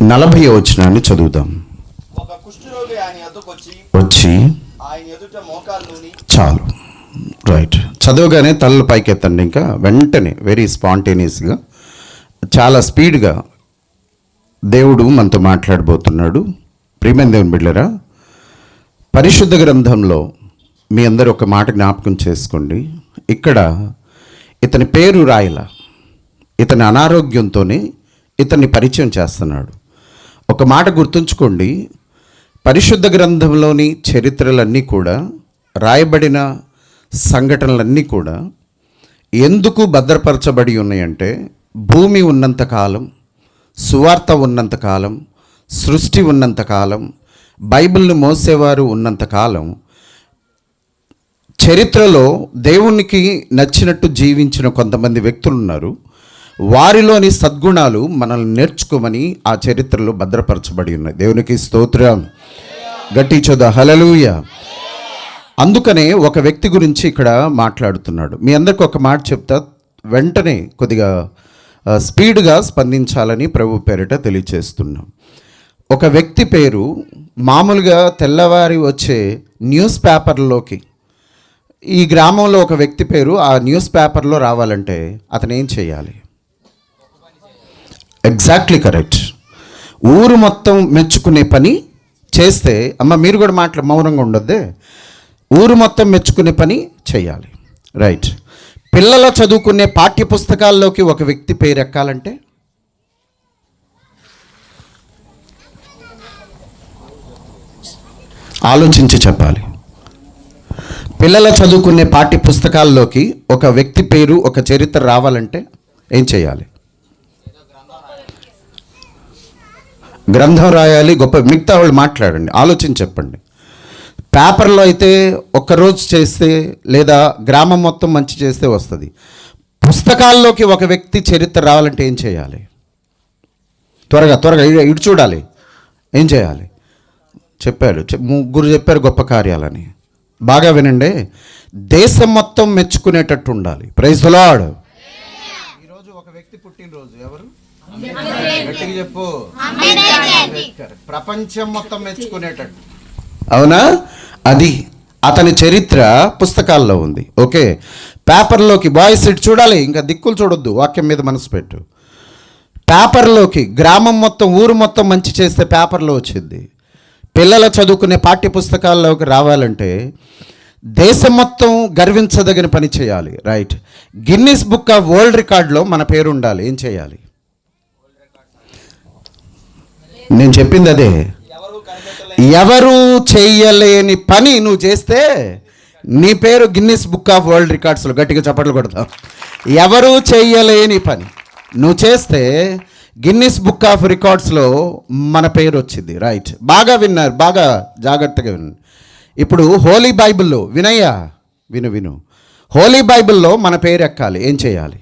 40వ వచనాన్ని చదువుదాం. ఒక కుష్ఠరోగి ఆయన యొద్దకు వచ్చి ఆయన ఎదుట మోకాళ్ళూని. చాలు, రైట్. చదవగానే తలలు పైకెత్తండి. ఇంకా వెంటనే వెరీ స్పాంటేనియస్గా చాలా స్పీడ్గా దేవుడు మనతో మాట్లాడబోతున్నాడు. ప్రియమైన దేవుని బిడ్డలారా, పరిశుద్ధ గ్రంథంలో మీ అందరూ ఒక మాట జ్ఞాపకం చేసుకోండి. ఇక్కడ ఇతని పేరు రాయల, ఇతని అనారోగ్యంతోనే ఇతన్ని పరిచయం చేస్తున్నాడు. ఒక మాట గుర్తుంచుకోండి, పరిశుద్ధ గ్రంథంలోని చరిత్రలన్నీ కూడా, రాయబడిన సంఘటనలన్నీ కూడా ఎందుకు భద్రపరచబడి ఉన్నాయంటే, భూమి ఉన్నంతకాలం, సువార్త ఉన్నంతకాలం, సృష్టి ఉన్నంతకాలం, బైబిల్ని మోసేవారు ఉన్నంతకాలం, చరిత్రలో దేవునికి నచ్చినట్టు జీవించిన కొంతమంది వ్యక్తులు ఉన్నారు. వారిలోని సద్గుణాలు మనల్ని నేర్చుకోమని ఆ చరిత్రలో భద్రపరచబడి ఉన్నాయి. దేవునికి స్తోత్రం. గట్టి చోద హల్లెలూయా. అందుకనే ఒక వ్యక్తి గురించి ఇక్కడ మాట్లాడుతున్నాడు. మీ అందరికి ఒక మాట చెప్తా, వెంటనే కొద్దిగా స్పీడ్గా స్పందించాలని ప్రభు పేరిట తెలియచేస్తున్నాం. ఒక వ్యక్తి పేరు మామూలుగా తెల్లవారి వచ్చే న్యూస్ పేపర్లోకి, ఈ గ్రామంలో ఒక వ్యక్తి పేరు ఆ న్యూస్ పేపర్లో రావాలంటే అతను ఏం చేయాలి? Exactly correct. ఊరు మొత్తం మెచ్చుకునే పని చేస్తే, అమ్మ మీరు కూడా మౌనంగా ఉండొద్దే, ఊరు మొత్తం మెచ్చుకునే పని చేయాలి. రైట్. పిల్లల చదువుకునే పాఠ్య పుస్తకాల్లోకి ఒక వ్యక్తి పేరు ఎక్కాలంటే ఆలోచించి చెప్పాలి. పిల్లల చదువుకునే పాఠ్య పుస్తకాల్లోకి ఒక వ్యక్తి పేరు, ఒక చరిత్ర రావాలంటే ఏం చేయాలి? గ్రంథం రాయాలి. గొప్ప మిగతా వాళ్ళు మాట్లాడండి, ఆలోచించి చెప్పండి. పేపర్లో అయితే ఒక్కరోజు చేస్తే లేదా గ్రామం మొత్తం మంచి చేస్తే వస్తుంది. పుస్తకాల్లోకి ఒక వ్యక్తి చరిత్ర రావాలంటే ఏం చేయాలి? త్వరగా ఇటు చూడాలి. ఏం చేయాలి? చెప్పాడు, ముగ్గురు చెప్పారు గొప్ప కార్యాలని. బాగా వినండి. దేశం మొత్తం మెచ్చుకునేటట్టు ఉండాలి. Praise the Lord. ఈరోజు ఒక వ్యక్తి పుట్టినరోజు. ఎవరు? గట్టిగా చెప్పు. ప్రపంచం మొత్తం మెచ్చుకునేటట్టు. అవునా? అది అతని చరిత్ర పుస్తకాల్లో ఉంది. ఓకే, పేపర్లోకి బాయ్స్ ఇటు చూడాలి, ఇంకా దిక్కులు చూడొద్దు, వాక్యం మీద మనసు పెట్టు. పేపర్లోకి గ్రామం మొత్తం, ఊరు మొత్తం మంచి చేస్తే పేపర్లో వచ్చింది. పిల్లల చదువుకునే పాఠ్య పుస్తకాల్లోకి రావాలంటే దేశం మొత్తం గర్వించదగిన పని చేయాలి. Right. Guinness book of world రికార్డులో మన పేరు ఉండాలి. ఏం చేయాలి? నేను చెప్పింది అదే. ఎవరు చేయలేని పని నువ్వు చేస్తే నీ పేరు గిన్నిస్ బుక్ ఆఫ్ వరల్డ్ రికార్డ్స్లో. గట్టిగా చప్పట్లు కొడతాం. ఎవరు చేయలేని పని నువ్వు చేస్తే గిన్నిస్ బుక్ ఆఫ్ రికార్డ్స్లో మన పేరు వచ్చింది. రైట్. బాగా విన్నారు, బాగా జాగ్రత్తగా విన్నారు. ఇప్పుడు హోలీ బైబిల్లో వినయ్యా, విను, హోలీ బైబిల్లో మన పేరు ఎక్కాలి. ఏం చేయాలి?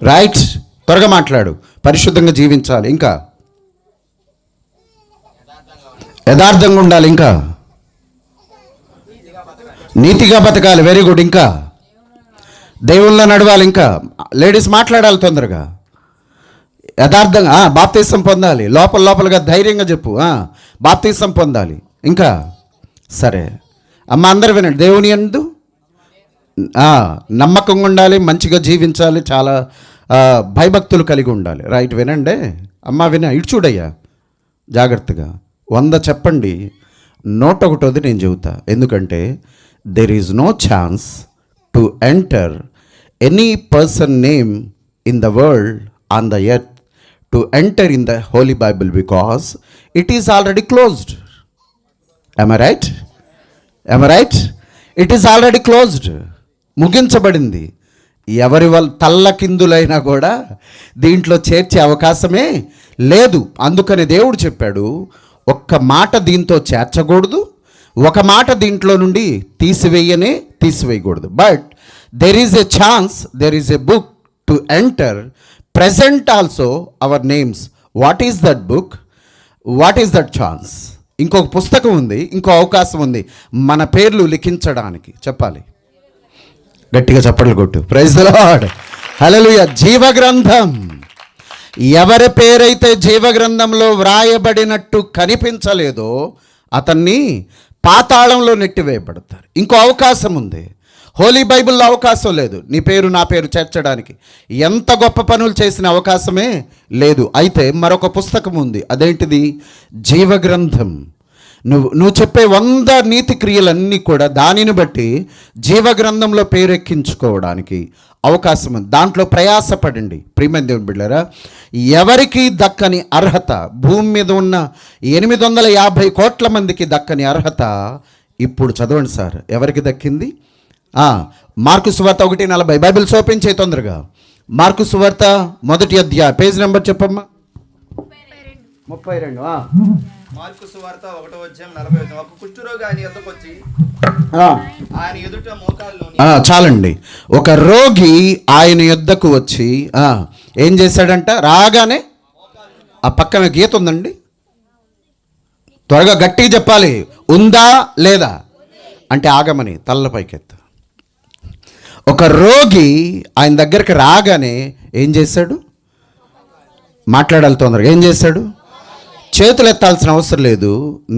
రైట్. త్వరగా మాట్లాడు. పరిశుద్ధంగా జీవించాలి, ఇంకా యథార్థంగా ఉండాలి, ఇంకా నీతిగా బతకాలి. Very good. ఇంకా దేవుళ్ళ నడవాలి. ఇంకా లేడీస్ మాట్లాడాలి తొందరగా. యథార్థంగా బాప్తీసం పొందాలి. లోపలగా ధైర్యంగా చెప్పు. బాప్తీసం పొందాలి. ఇంకా సరే అమ్మ, అందరు వినండి. దేవుని యందు నమ్మకంగా ఉండాలి, మంచిగా జీవించాలి, చాలా భయభక్తులు కలిగి ఉండాలి. రైట్. వినండి అమ్మ, ఇటు చూడయ్యా జాగ్రత్తగా. 100 చెప్పండి, 101 నేను చెబుతా. ఎందుకంటే there is no chance to enter any person name in the world on the earth to enter in the Holy Bible because it is already closed. Am I right? Am I right? It is already closed. ముగించబడింది. ఎవరి తల్లకిందులైనా కూడా దీంట్లో చేర్చే అవకాశమే లేదు. అందుకని దేవుడు చెప్పాడు, ఒక్క మాట దీంతో చేర్చకూడదు, ఒక మాట దీంట్లో నుండి తీసివేయకూడదు. But there is a chance, there is a book to enter. Present also our names. What is that book? What is that chance? ఇంకొక పుస్తకం ఉంది, ఇంకో అవకాశం ఉంది మన పేర్లు లిఖించడానికి. చెప్పాలి, గట్టిగా చప్పట్లు కొట్టు. Praise the lord. హల్లెలూయా. జీవ గ్రంథం ఎవరి పేరైతే జీవగ్రంథంలో వ్రాయబడినట్టు కనిపించలేదో అతన్ని పాతాళంలో నెట్టివేయబడతారు. ఇంకో అవకాశం ఉంది. హోలీ బైబిల్లో అవకాశం లేదు నీ పేరు నా పేరు చేర్చడానికి. ఎంత గొప్ప పనులు చేసిన అవకాశమే లేదు. అయితే మరొక పుస్తకం ఉంది. అదేంటిది? జీవగ్రంథం. నువ్వు చెప్పే 100 నీతి క్రియలన్నీ కూడా దానిని బట్టి జీవగ్రంథంలో పేరెక్కించుకోవడానికి అవకాశం ఉంది. దాంట్లో ప్రయాసపడండి ప్రియమైన దేవుని బిడ్డలారా. ఎవరికి దక్కని అర్హత, భూమి మీద ఉన్న 850 కోట్ల మందికి దక్కని అర్హత ఇప్పుడు చదవండి సార్. ఎవరికి దక్కింది? మార్కు సువార్త 1:40. బైబిల్ ఓపెన్ చేయి తొందరగా. మార్కు సువార్త 1వ అధ్యాయం, పేజ్ నెంబర్ చెప్పమ్మా. 32. మార్కు సువార్త 1వ అధ్యాయం 40. ఒక కుష్ఠరోగి ఆయన యొద్దకు వచ్చి ఆయన ఎదుట మోకాళ్ళలోని. చాలండి. ఒక రోగి ఆయన యొద్దకు వచ్చి ఏం చేశాడంట? రాగానే ఆ పక్కన గీత ఉందండి, త్వరగా గట్టిగా చెప్పాలి. ఉందా లేదా అంటే ఆగమని తల్ల పైకెత్తు. ఒక రోగి ఆయన దగ్గరికి రాగానే ఏం చేశాడు? మాట్లాడాలి తొందరగా. ఏం చేశాడు? చేతులు ఎత్తాల్సిన అవసరం లేదు.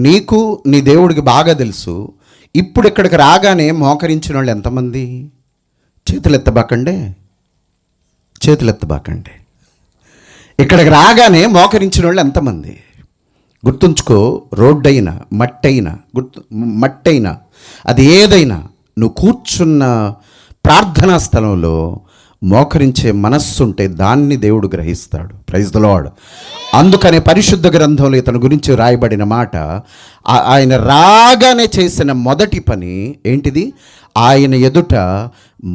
నీకు నీ దేవుడికి బాగా తెలుసు. ఇప్పుడు ఇక్కడికి రాగానే మోకరించిన వాళ్ళు ఎంతమంది? చేతులు ఎత్తబాకండి. ఇక్కడికి రాగానే మోకరించిన వాళ్ళు ఎంతమంది? గుర్తుంచుకో. రోడ్డైనా మట్టైనా అది ఏదైనా నువ్వు కూర్చున్న ప్రార్థనా స్థలంలో మోకరించే మనస్సు ఉంటే దాన్ని దేవుడు గ్రహిస్తాడు. Praise the lord. అందుకనే పరిశుద్ధ గ్రంథంలో ఇతని గురించి రాయబడిన మాట, ఆయన రాగానే చేసిన మొదటి పని ఏంటిది? ఆయన ఎదుట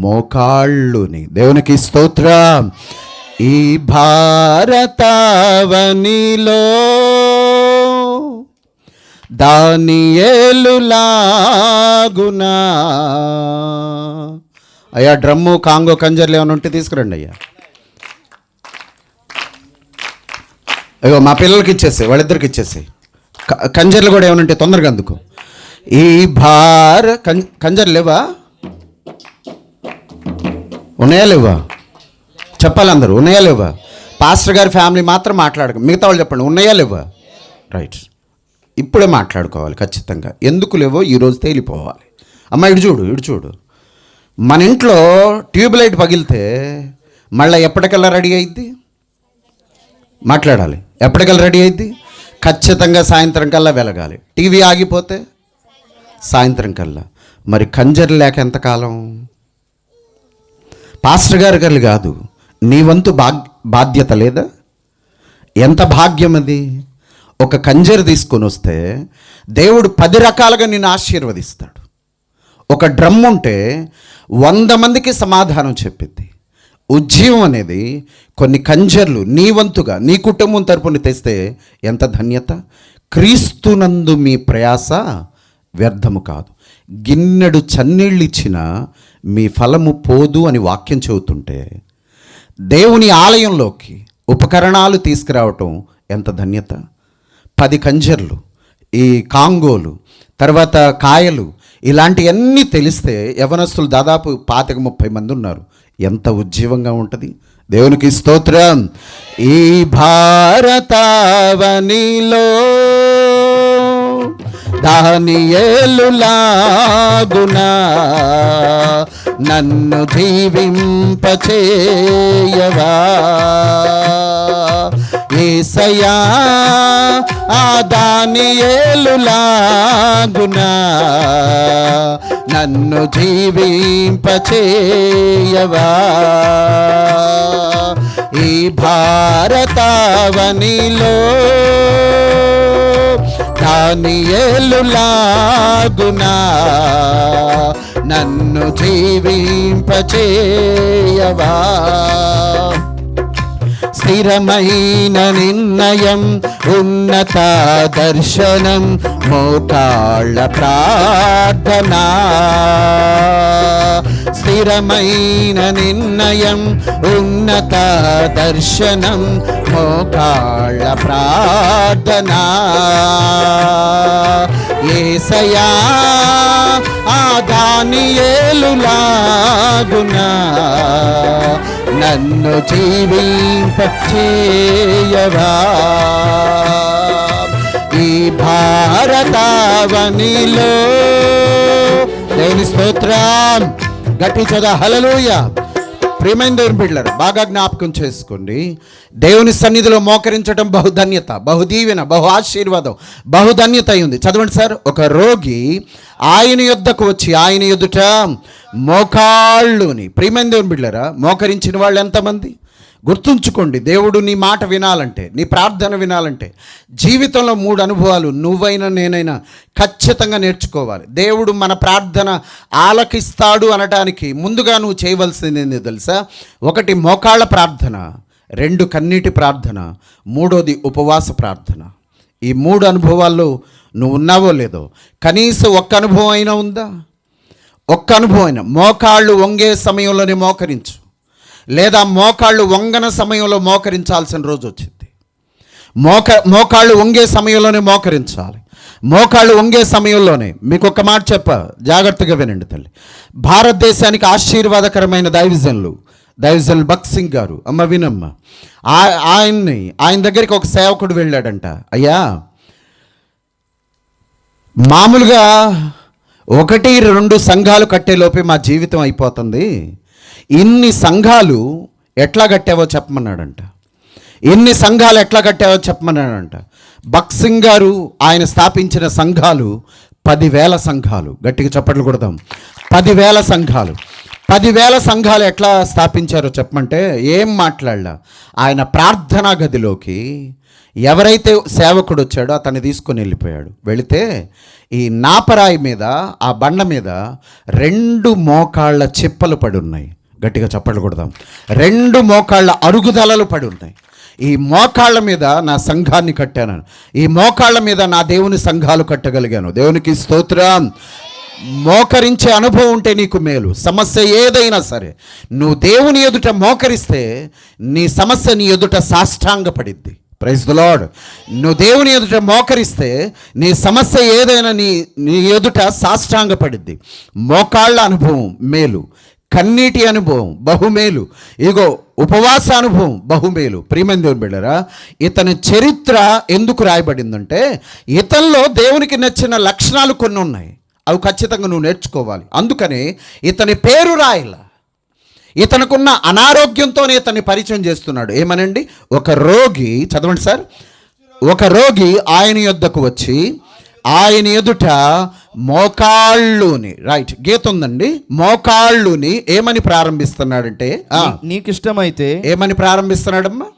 మోకాళ్ళుని. దేవునికి స్తోత్రం. ఈ భారతావనిలో దానియేలులాగునా. అయ్యా డ్రమ్ము కాంగో కంజర్లు ఏమైనా ఉంటే తీసుకురండి అయ్యా. అయ్యో మా పిల్లలకి ఇచ్చేసాయి, వాళ్ళిద్దరికి ఇచ్చేసాయి. కంజర్లు కూడా ఏమైనా ఉంటే తొందరగా అందుకు. ఈ కంజర్లు లేవా? ఉన్నాయా లేవా? చెప్పాలి అందరూ. ఉన్నాయా లేవా? పాస్టర్ గారి ఫ్యామిలీ మాత్రం మాట్లాడక, మిగతా వాళ్ళు చెప్పండి. ఉన్నాయా లేవా? రైట్. ఇప్పుడే మాట్లాడుకోవాలి ఖచ్చితంగా. ఎందుకు లేవో ఈరోజు తేలిపోవాలి. అమ్మ ఇటు చూడు. మన ఇంట్లో ట్యూబ్ లైట్ పగిలితే మళ్ళీ ఎప్పటికల్లా రెడీ అయింది? మాట్లాడాలి. ఎప్పటికల్లా రెడీ అయింది? ఖచ్చితంగా సాయంత్రం కల్లా వెలగాలి. టీవీ ఆగిపోతే సాయంత్రం కల్లా. మరి కంజర్ లేక ఎంతకాలం? పాస్టర్ గారు కాదు, నీ వంతు బాధ్యత లేదా? ఎంత భాగ్యం అది. ఒక కంజర్ తీసుకొని వస్తే దేవుడు 10 రకాలుగా నిన్ను ఆశీర్వదిస్తాడు. ఒక డ్రమ్ ఉంటే 100 మందికి సమాధానం చెప్పిద్ది. ఉజ్జీవం అనేది కొన్ని కంజర్లు నీ వంతుగా నీ కుటుంబం తరపున తెస్తే ఎంత ధన్యత. క్రీస్తునందు మీ ప్రయాస వ్యర్థము కాదు. గిన్నెడు చన్నీళ్ళు ఇచ్చినా మీ ఫలము పోదు అని వాక్యం చెబుతుంటే దేవుని ఆలయంలోకి ఉపకరణాలు తీసుకురావటం ఎంత ధన్యత. 10 కంజర్లు, ఈ కాంగోలు, తర్వాత కాయలు, ఇలాంటివన్నీ తెలిస్తే యవనస్తులు దాదాపు 25-30 మంది ఉన్నారు. ఎంత ఉజ్జీవంగా ఉంటుంది. దేవునికి స్తోత్రం. ఈ భారతావనిలో దానియేలులాగునా నన్ను జీవింపచేయవా యేసయ్యా. ఆ దానియేలులాగునా నన్ను జీవింపచేయవా. ఈ భారతావనిలో దానియేలులాగునా నన్ను జీవింపచేయవా. స్థిరమైన నిర్ణయం, ఉన్నత దర్శనం, మోకాళ్ళ ప్రార్థన. స్థిరమైన నిర్ణయం, ఉన్నత దర్శనం, మోకాళ్ళ ప్రార్థన. యేసయ్యా ఆ దానియేలులాగునా నన్ను జీవింప చేయవా. ఈ భారతావనిలో దేవుని స్తోత్రం. గట్టి చదా హల్లెలూయా. ప్రియమైన దేవుని బిడ్డలారా, బాగా జ్ఞాపకం చేసుకోండి. దేవుని సన్నిధిలో మోకరించడం బహుధన్యత, బహుదీవెన, బహు ఆశీర్వాదం, బహుధన్యత అయింది. చదవండి సార్. ఒక రోగి ఆయన యొద్దకు వచ్చి ఆయన ఎదుట మోకాళ్ళుని. ప్రియమైన దేవుని బిడ్డలారా, మోకరించిన వాళ్ళు ఎంతమంది? గుర్తుంచుకోండి, దేవుడు నీ మాట వినాలంటే, నీ ప్రార్థన వినాలంటే జీవితంలో 3 అనుభవాలు నువ్వైనా నేనైనా ఖచ్చితంగా నేర్చుకోవాలి. దేవుడు మన ప్రార్థన ఆలకిస్తాడు అనడానికి ముందుగా నువ్వు చేయవలసింది ఏంది తెలుసా? 1 మోకాళ్ళ ప్రార్థన, 2 కన్నీటి ప్రార్థన, 3వది ఉపవాస ప్రార్థన. ఈ 3 అనుభవాల్లో నువ్వు ఉన్నావో లేదో, కనీసం 1 అనుభవం అయినా ఉందా? 1 అనుభవం అయినా. మోకాళ్ళు వంగే సమయంలోనే మోకరించు, లేదా మోకాళ్ళు వంగన సమయంలో మోకరించాల్సిన రోజు వచ్చింది. మోకాళ్ళు వంగే సమయంలోనే మోకరించాలి. మోకాళ్ళు వంగే సమయంలోనే. మీకు ఒక మాట జాగ్రత్తగా వినండి తల్లి. భారతదేశానికి ఆశీర్వాదకరమైన దైవజనులు భక్త్ సింగ్ గారు, అమ్మ వినమ్మ, ఆయన దగ్గరికి ఒక సేవకుడు వెళ్ళాడంట. అయ్యా, మామూలుగా 1-2 సంఘాలు కట్టేలోపే మా జీవితం అయిపోతుంది. ఇన్ని సంఘాలు ఎట్లా కట్టావో చెప్పమన్నాడంట. ఎన్ని సంఘాలు ఎట్లా కట్టావో చెప్పమన్నాడంట. భక్త్ సింగ్ గారు ఆయన స్థాపించిన సంఘాలు 10,000 సంఘాలు. గట్టిగా చప్పట్లు కొడదాం. 10,000 సంఘాలు. 10,000 సంఘాలు ఎట్లా స్థాపించారో చెప్పమంటే ఏం మాట్లాడలా. ఆయన ప్రార్థనా గదిలోకి ఎవరైతే సేవకుడు వచ్చాడో అతన్ని తీసుకొని వెళ్ళిపోయాడు. వెళితే ఈ నాపరాయి మీద, ఆ బండ మీద 2 మోకాళ్ళ చిప్పలు పడి ఉన్నాయి. గట్టిగా చప్పట్లు కొడదాం. 2 మోకాళ్ళ అరుగుదలలు పడి ఉన్నాయి. ఈ మోకాళ్ళ మీద నా సంఘాన్ని కట్టాను, ఈ మోకాళ్ళ మీద నా దేవుని సంఘాలు కట్టగలిగాను. దేవునికి స్తోత్రం. మోకరించే అనుభవం ఉంటే నీకు మేలు. సమస్య ఏదైనా సరే నువ్వు దేవుని ఎదుట మోకరిస్తే నీ సమస్య నీ ఎదుట సాష్టాంగపడిద్ది. Praise the lord. నువ్వు దేవుని ఎదుట మోకరిస్తే నీ సమస్య ఏదైనా నీ ఎదుట సాష్టాంగపడిద్ది. మోకాళ్ళ అనుభవం మేలు, కన్నీటి అనుభవం బహుమేలు, ఇగో ఉపవాస అనుభవం బహుమేలు. ప్రియమైన దేవుని బిడ్డలారా, ఇతని చరిత్ర ఎందుకు రాయబడిందంటే ఇతనిలో దేవునికి నచ్చిన లక్షణాలు కొన్ని ఉన్నాయి. అవి ఖచ్చితంగా నువ్వు నేర్చుకోవాలి. అందుకనే ఇతని పేరు రాయల. ఇతనుకున్న అనారోగ్యంతోనే ఇతన్ని పరిచయం చేస్తున్నాడు. ఏమనండి? ఒక రోగి, చదవండి సార్. ఒక రోగి ఆయన యొద్దకు వచ్చి ఆయన ఎదుట మోకాళ్ళుని, రైట్, గీత ఉందండి, మోకాళ్ళుని ఏమని ప్రారంభిస్తున్నాడంటే, నీకు ఇష్టమైతే ఏమని ప్రారంభిస్తున్నాడమ్మా?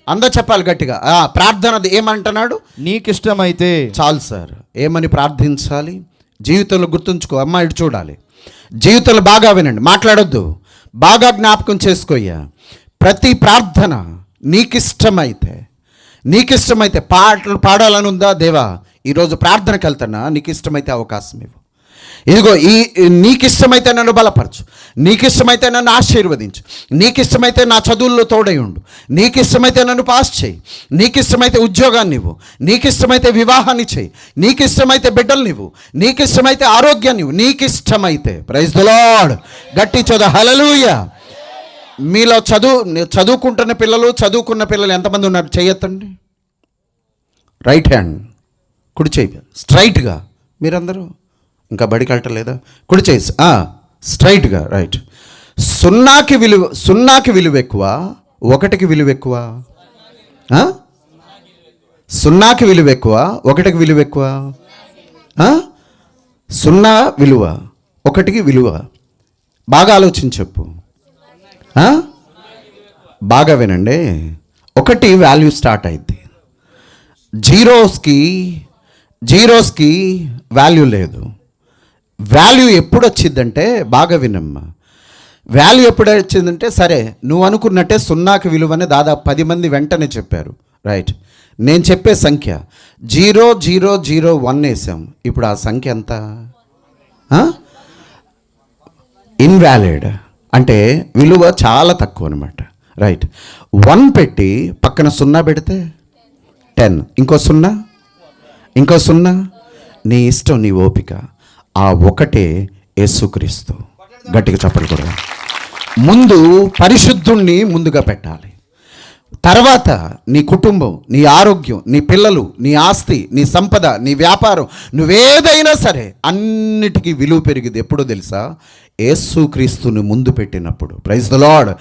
అందరూ చెప్పాలి గట్టిగా. ప్రార్థన ఏమంటున్నాడు? నీకు ఇష్టమైతే. చాలు సార్. ఏమని ప్రార్థించాలి? జీవితంలో గుర్తుంచుకో అమ్మా, ఇటు చూడాలి. జీవితంలో బాగా వినండి, మాట్లాడొద్దు, బాగా జ్ఞాపకం చేసుకోయ్యా. ప్రతి ప్రార్థన నీకిష్టమైతే పాటలు పాడాలని ఉందా? దేవా, ఈరోజు ప్రార్థనకి వెళ్తున్నా, నీకు ఇష్టమైతే అవకాశం ఇవ్వు. ఇదిగో నీకు ఇష్టమైతే నన్ను బలపరచు, నీకు ఇష్టమైతే నన్ను ఆశీర్వదించు, నీకు ఇష్టమైతే నా చదువుల్లో తోడై ఉండు, నీకు ఇష్టమైతే నన్ను పాస్ చేయి, నీకు ఇష్టమైతే ఉద్యోగాన్ని ఇవ్వు, నీకు ఇష్టమైతే వివాహాన్ని చేయి, నీకు ఇష్టమైతే బిడ్డలు ఇవ్వు, నీకు ఇష్టమైతే ఆరోగ్యాన్ని ఇవ్వు, నీకు ఇష్టమైతే. Praise the Lord. గట్టి చదువు హల్లెలూయా. మీలో చదువుకున్న పిల్లలు ఎంతమంది ఉన్నారు? చెయ్యొద్దండి. రైట్ హ్యాండ్, కుడి చేయి స్ట్రైట్గా. మీరందరూ ఇంకా బడికి వెళ్ళటలేదా? కుడి చేయి స్ట్రైట్గా, రైట్. 0కి విలువ ఎక్కువ, 1కి విలువ ఎక్కువ? 0కి విలువ ఎక్కువ, 1కి విలువ ఎక్కువ? 0 విలువ, 1కి విలువ. బాగా ఆలోచించి చెప్పు. బాగా వినండి. 1 వాల్యూ స్టార్ట్ అయింది. జీరోస్కి వాల్యూ లేదు. వాల్యూ ఎప్పుడు వచ్చిందంటే, బాగా వినమ్మా, వాల్యూ ఎప్పుడు వచ్చిందంటే, సరే నువ్వు అనుకున్నట్టే 0కి విలువని దాదాపు 10 మంది వెంటనే చెప్పారు. రైట్. నేను చెప్పే సంఖ్య 0001 వేసాం. ఇప్పుడు ఆ సంఖ్య ఎంత? ఇన్వాలిడ్, అంటే విలువ చాలా తక్కువ అనమాట. రైట్. 1 పెట్టి పక్కన 0 పెడితే 10, ఇంకో 0, నీ ఇష్టం, నీ ఓపిక. ఆ 1 యేసుక్రీస్తు. గట్టిగా చెప్పలు కూడా. ముందు పరిశుద్ధుణ్ణి ముందుగా పెట్టాలి. తర్వాత నీ కుటుంబం, నీ ఆరోగ్యం, నీ పిల్లలు, నీ ఆస్తి, నీ సంపద, నీ వ్యాపారం, నువ్వేదైనా సరే అన్నిటికీ విలువ పెరిగింది ఎప్పుడో తెలుసా? యేసుక్రీస్తుని ముందు పెట్టినప్పుడు. Praise the Lord.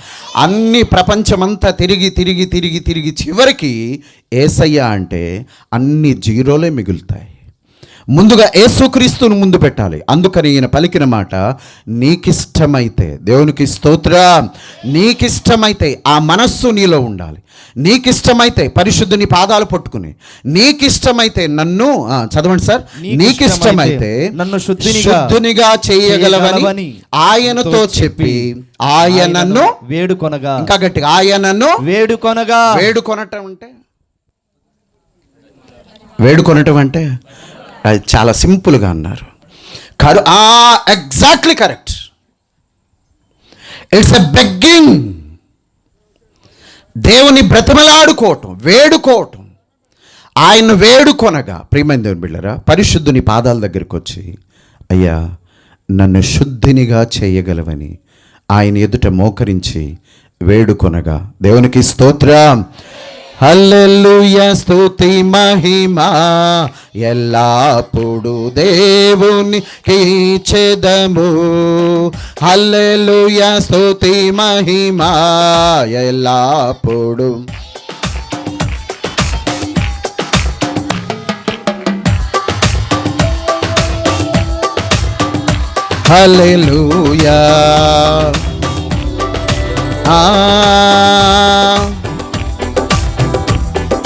అన్ని ప్రపంచమంతా తిరిగి తిరిగి తిరిగి తిరిగి చివరికి యేసయ్య అంటే అన్ని జీరోలే మిగులుతాయి. ముందుగా యేసుక్రీస్తును ముందు పెట్టాలి. అందుకని ఈయన పలికిన మాట, నీకిష్టమైతే, దేవునికి స్తోత్రం, నీకిష్టమైతే ఆ మనస్సు నీలో ఉండాలి. నీకిష్టమైతే పరిశుద్ధుని పాదాలు పట్టుకుని, నీకిష్టమైతే నన్ను చదవండి సార్, నీకిష్టమైతే నన్ను శుద్ధునిగా చేయగలవని ఆయనతో చెప్పి ఆయనను వేడుకొనగా. ఇంకా గట్టిగా, ఆయనను వేడుకొనగా. వేడుకొనటం అంటే అది చాలా సింపుల్గా అన్నారు. Exactly correct. It's a begging. దేవుని బ్రతిమలాడుకోవటం, వేడుకోవటం. ఆయన వేడుకొనగా, ప్రియమైన దేవుని బిడ్డలారా, పరిశుద్ధుని పాదాల దగ్గరికి వచ్చి, అయ్యా నన్ను శుద్ధినిగా చేయగలవని ఆయన ఎదుట మోకరించి వేడుకొనగా. దేవునికి స్తోత్రం. హల్లెలూయా, స్తుతి మహిమా ఎల్లప్పుడు దేవునికి ఇచ్చెదము. హల్లెలూయా, స్తుతి మహిమా ఎల్లప్పుడు. హల్లెలూయా.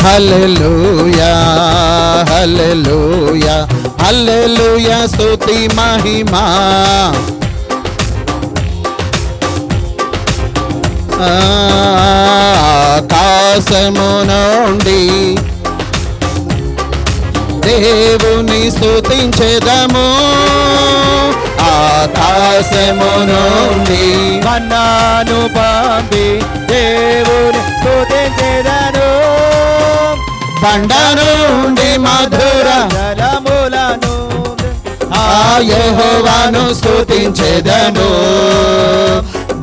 హల్లెలూయా, హల్లెలూయా, హల్లెలూయా, స్తుతి మహిమా. ఆకాశము నుండి దేవుని స్తుతించెదము. ఆకాశము నుండి మన్నాను పంపి దేవుని స్తుతించెదను. బండ నుండి మధుర జలములను ఆ యెహోవాను స్తుతించెదము.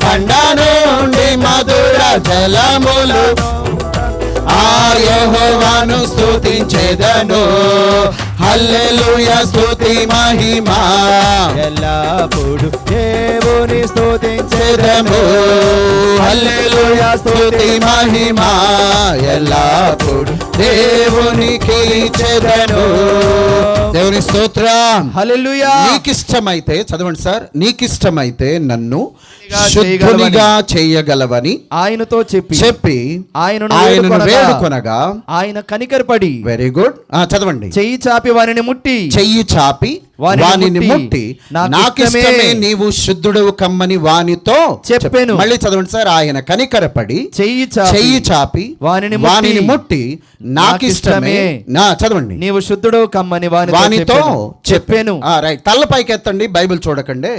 బండ నుండి మధుర జలములు ఆ యెహోవాను స్తుతించెదను. హల్లెలూయా, స్తుతి మహిమా ఎల్లప్పుడు దేవుని స్తుతించెదము. హల్లెలూయా, స్తుతి మహిమా ఎల్లప్పుడు దేవునికి ఇచ్చెదను. దేవుని స్తోత్రం. హల్లెలూయా. నీకిష్టమైతే, చదవండి సార్, నీకిష్టమైతే నన్ను శుద్ధునిగా చేయగలవని ఆయనతో చెప్పి ఆయనను వేడుకొనగా ఆయన కనికరపడి. వెరీ గుడ్, చదవండి. చెయ్యి చాపి వానిని ముట్టి, చెయ్యి చాపి వానిని ముట్టి, నాకిష్టమే నీవు శుద్ధుడవు కమ్మని వానితో చెప్పాను. మళ్ళీ చదవండి సార్. ఆయన కనికరపడి చెయ్యి చాపి వానిని ముట్టి, నాకిష్టమే, చదవండి, నీవు శుద్ధుడవు కమ్మని వానితో చెప్పాను. రైట్. తల్ల పైకి ఎత్తండి, బైబిల్ చూడకండి,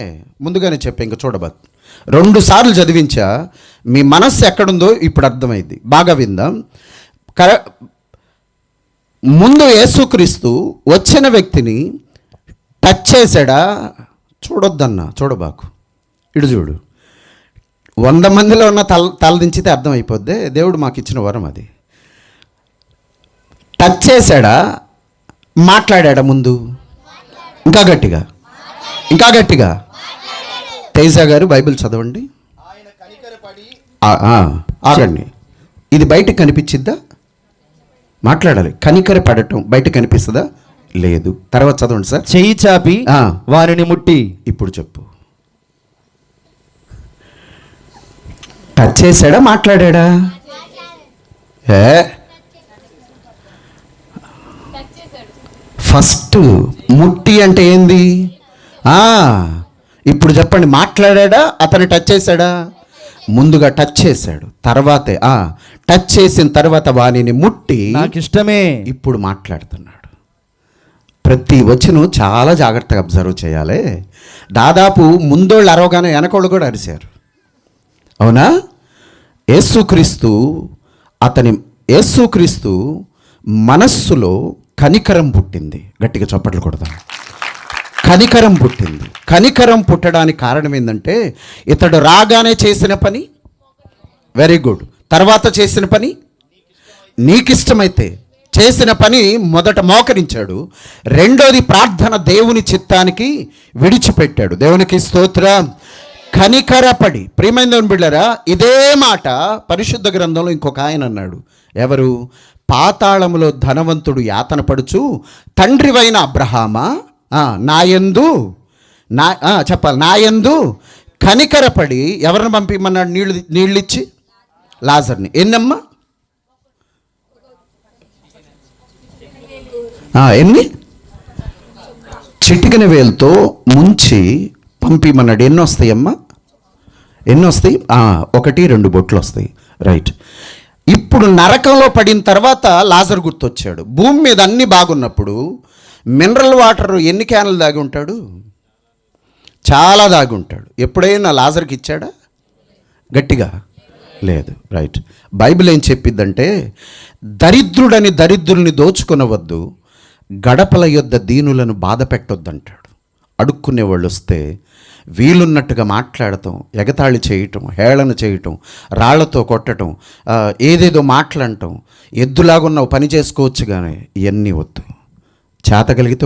ముందుగానే చెప్పి ఇంకా చూడబోతు. 2 సార్లు చదివించా. మీ మనస్సు ఎక్కడుందో ఇప్పుడు అర్థమైంది. బాగా విందాం. ముందు యేసుక్రీస్తు వచ్చిన వ్యక్తిని టచ్ చేశాడా? చూడొద్దన్నా, చూడబాకు, ఇటు చూడు. 100 మందిలో ఉన్న తలదించితే అర్థమైపోద్ది. దేవుడు మాకు ఇచ్చిన వరం అది. టచ్ చేశాడా? మాట్లాడా? ముందు ఇంకా గట్టిగా, ఇంకా గట్టిగా. తేజ గారు బైబిల్ చదవండి. ఆయన కనికరపడి. ఆగండి, ఇది బయటకు కనిపించిద్దా? మాట్లాడాలి. కనికర పడటం బయట కనిపిస్తుందా? లేదు. తర్వాత చదవండి సార్. చెయ్యి చాపి వారిని ముట్టి. ఇప్పుడు చెప్పు. టచ్ చేశాడా? మాట్లాడా? ఫస్ట్ ముట్టి అంటే ఏంది? ఇప్పుడు చెప్పండి. మాట్లాడా? అతను టచ్ చేశాడా? ముందుగా టచ్ చేశాడు, తర్వాతే టచ్ చేసిన తర్వాత వానిని ముట్టి, నాకిష్టమే. ఇప్పుడు మాట్లాడుతున్నాడు. ప్రతి వచనం చాలా జాగ్రత్తగా అబ్జర్వ్ చేయాలి. దాదాపు ముందోళ్ళు అరవగానే వెనకోళ్ళు కూడా అరిశారు. అవునా? యేసుక్రీస్తు మనస్సులో కనికరం పుట్టింది. గట్టిగా చప్పట్లు కొడతాం. కనికరం పుట్టింది. కనికరం పుట్టడానికి కారణం ఏంటంటే ఇతడు రాగానే చేసిన పని వెరీ గుడ్, తర్వాత చేసిన పని నీకిష్టమైతే చేసిన పని మొదట మోకరించాడు, రెండోది ప్రార్థన దేవుని చిత్తానికి విడిచిపెట్టాడు. దేవునికి స్తోత్రం. కనికరపడి. ప్రియమైన దేవుని బిడ్డలారా, ఇదే మాట పరిశుద్ధ గ్రంథంలో ఇంకొక ఆయన అన్నాడు. ఎవరు? పాతాళములో ధనవంతుడు యాతన పడుచు తండ్రివైన అబ్రహామా నాయందు చెప్పాలి, నాయందు కనికరపడి ఎవరిని పంపిమన్నాడు? నీళ్ళిచ్చి లాజర్ని. ఎన్నమ్మా? ఎన్ని? చిటికిన వేలుతో ముంచి పంపిమన్నాడు. ఎన్ని వస్తాయమ్మా? ఎన్ని వస్తాయి? 1-2 బొట్లు వస్తాయి. రైట్. ఇప్పుడు నరకంలో పడిన తర్వాత లాజర్ గుర్తొచ్చాడు. భూమి మీద అన్నీ బాగున్నప్పుడు మినరల్ వాటర్ ఎన్ని క్యాన్లు దాగి ఉంటాడు? చాలా దాగి ఉంటాడు. ఎప్పుడైనా లాజర్కి ఇచ్చాడా? గట్టిగా లేదు. రైట్. బైబిల్ ఏం చెప్పిద్దంటే, దరిద్రుడని దరిద్రుల్ని దోచుకొనవద్దు, గడపల యొద్ద దీనులను బాధ పెట్టొద్దంటాడు. అడుక్కునే వాళ్ళు వస్తే వీలున్నట్టుగా మాట్లాడటం, ఎగతాళి చేయటం, హేళన చేయటం, రాళ్లతో కొట్టడం, ఏదేదో మాట్లాడటం, ఎద్దులాగున్నావు పని చేసుకోవచ్చు కానీ ఇవన్నీ వద్దు. చేతగలిగితే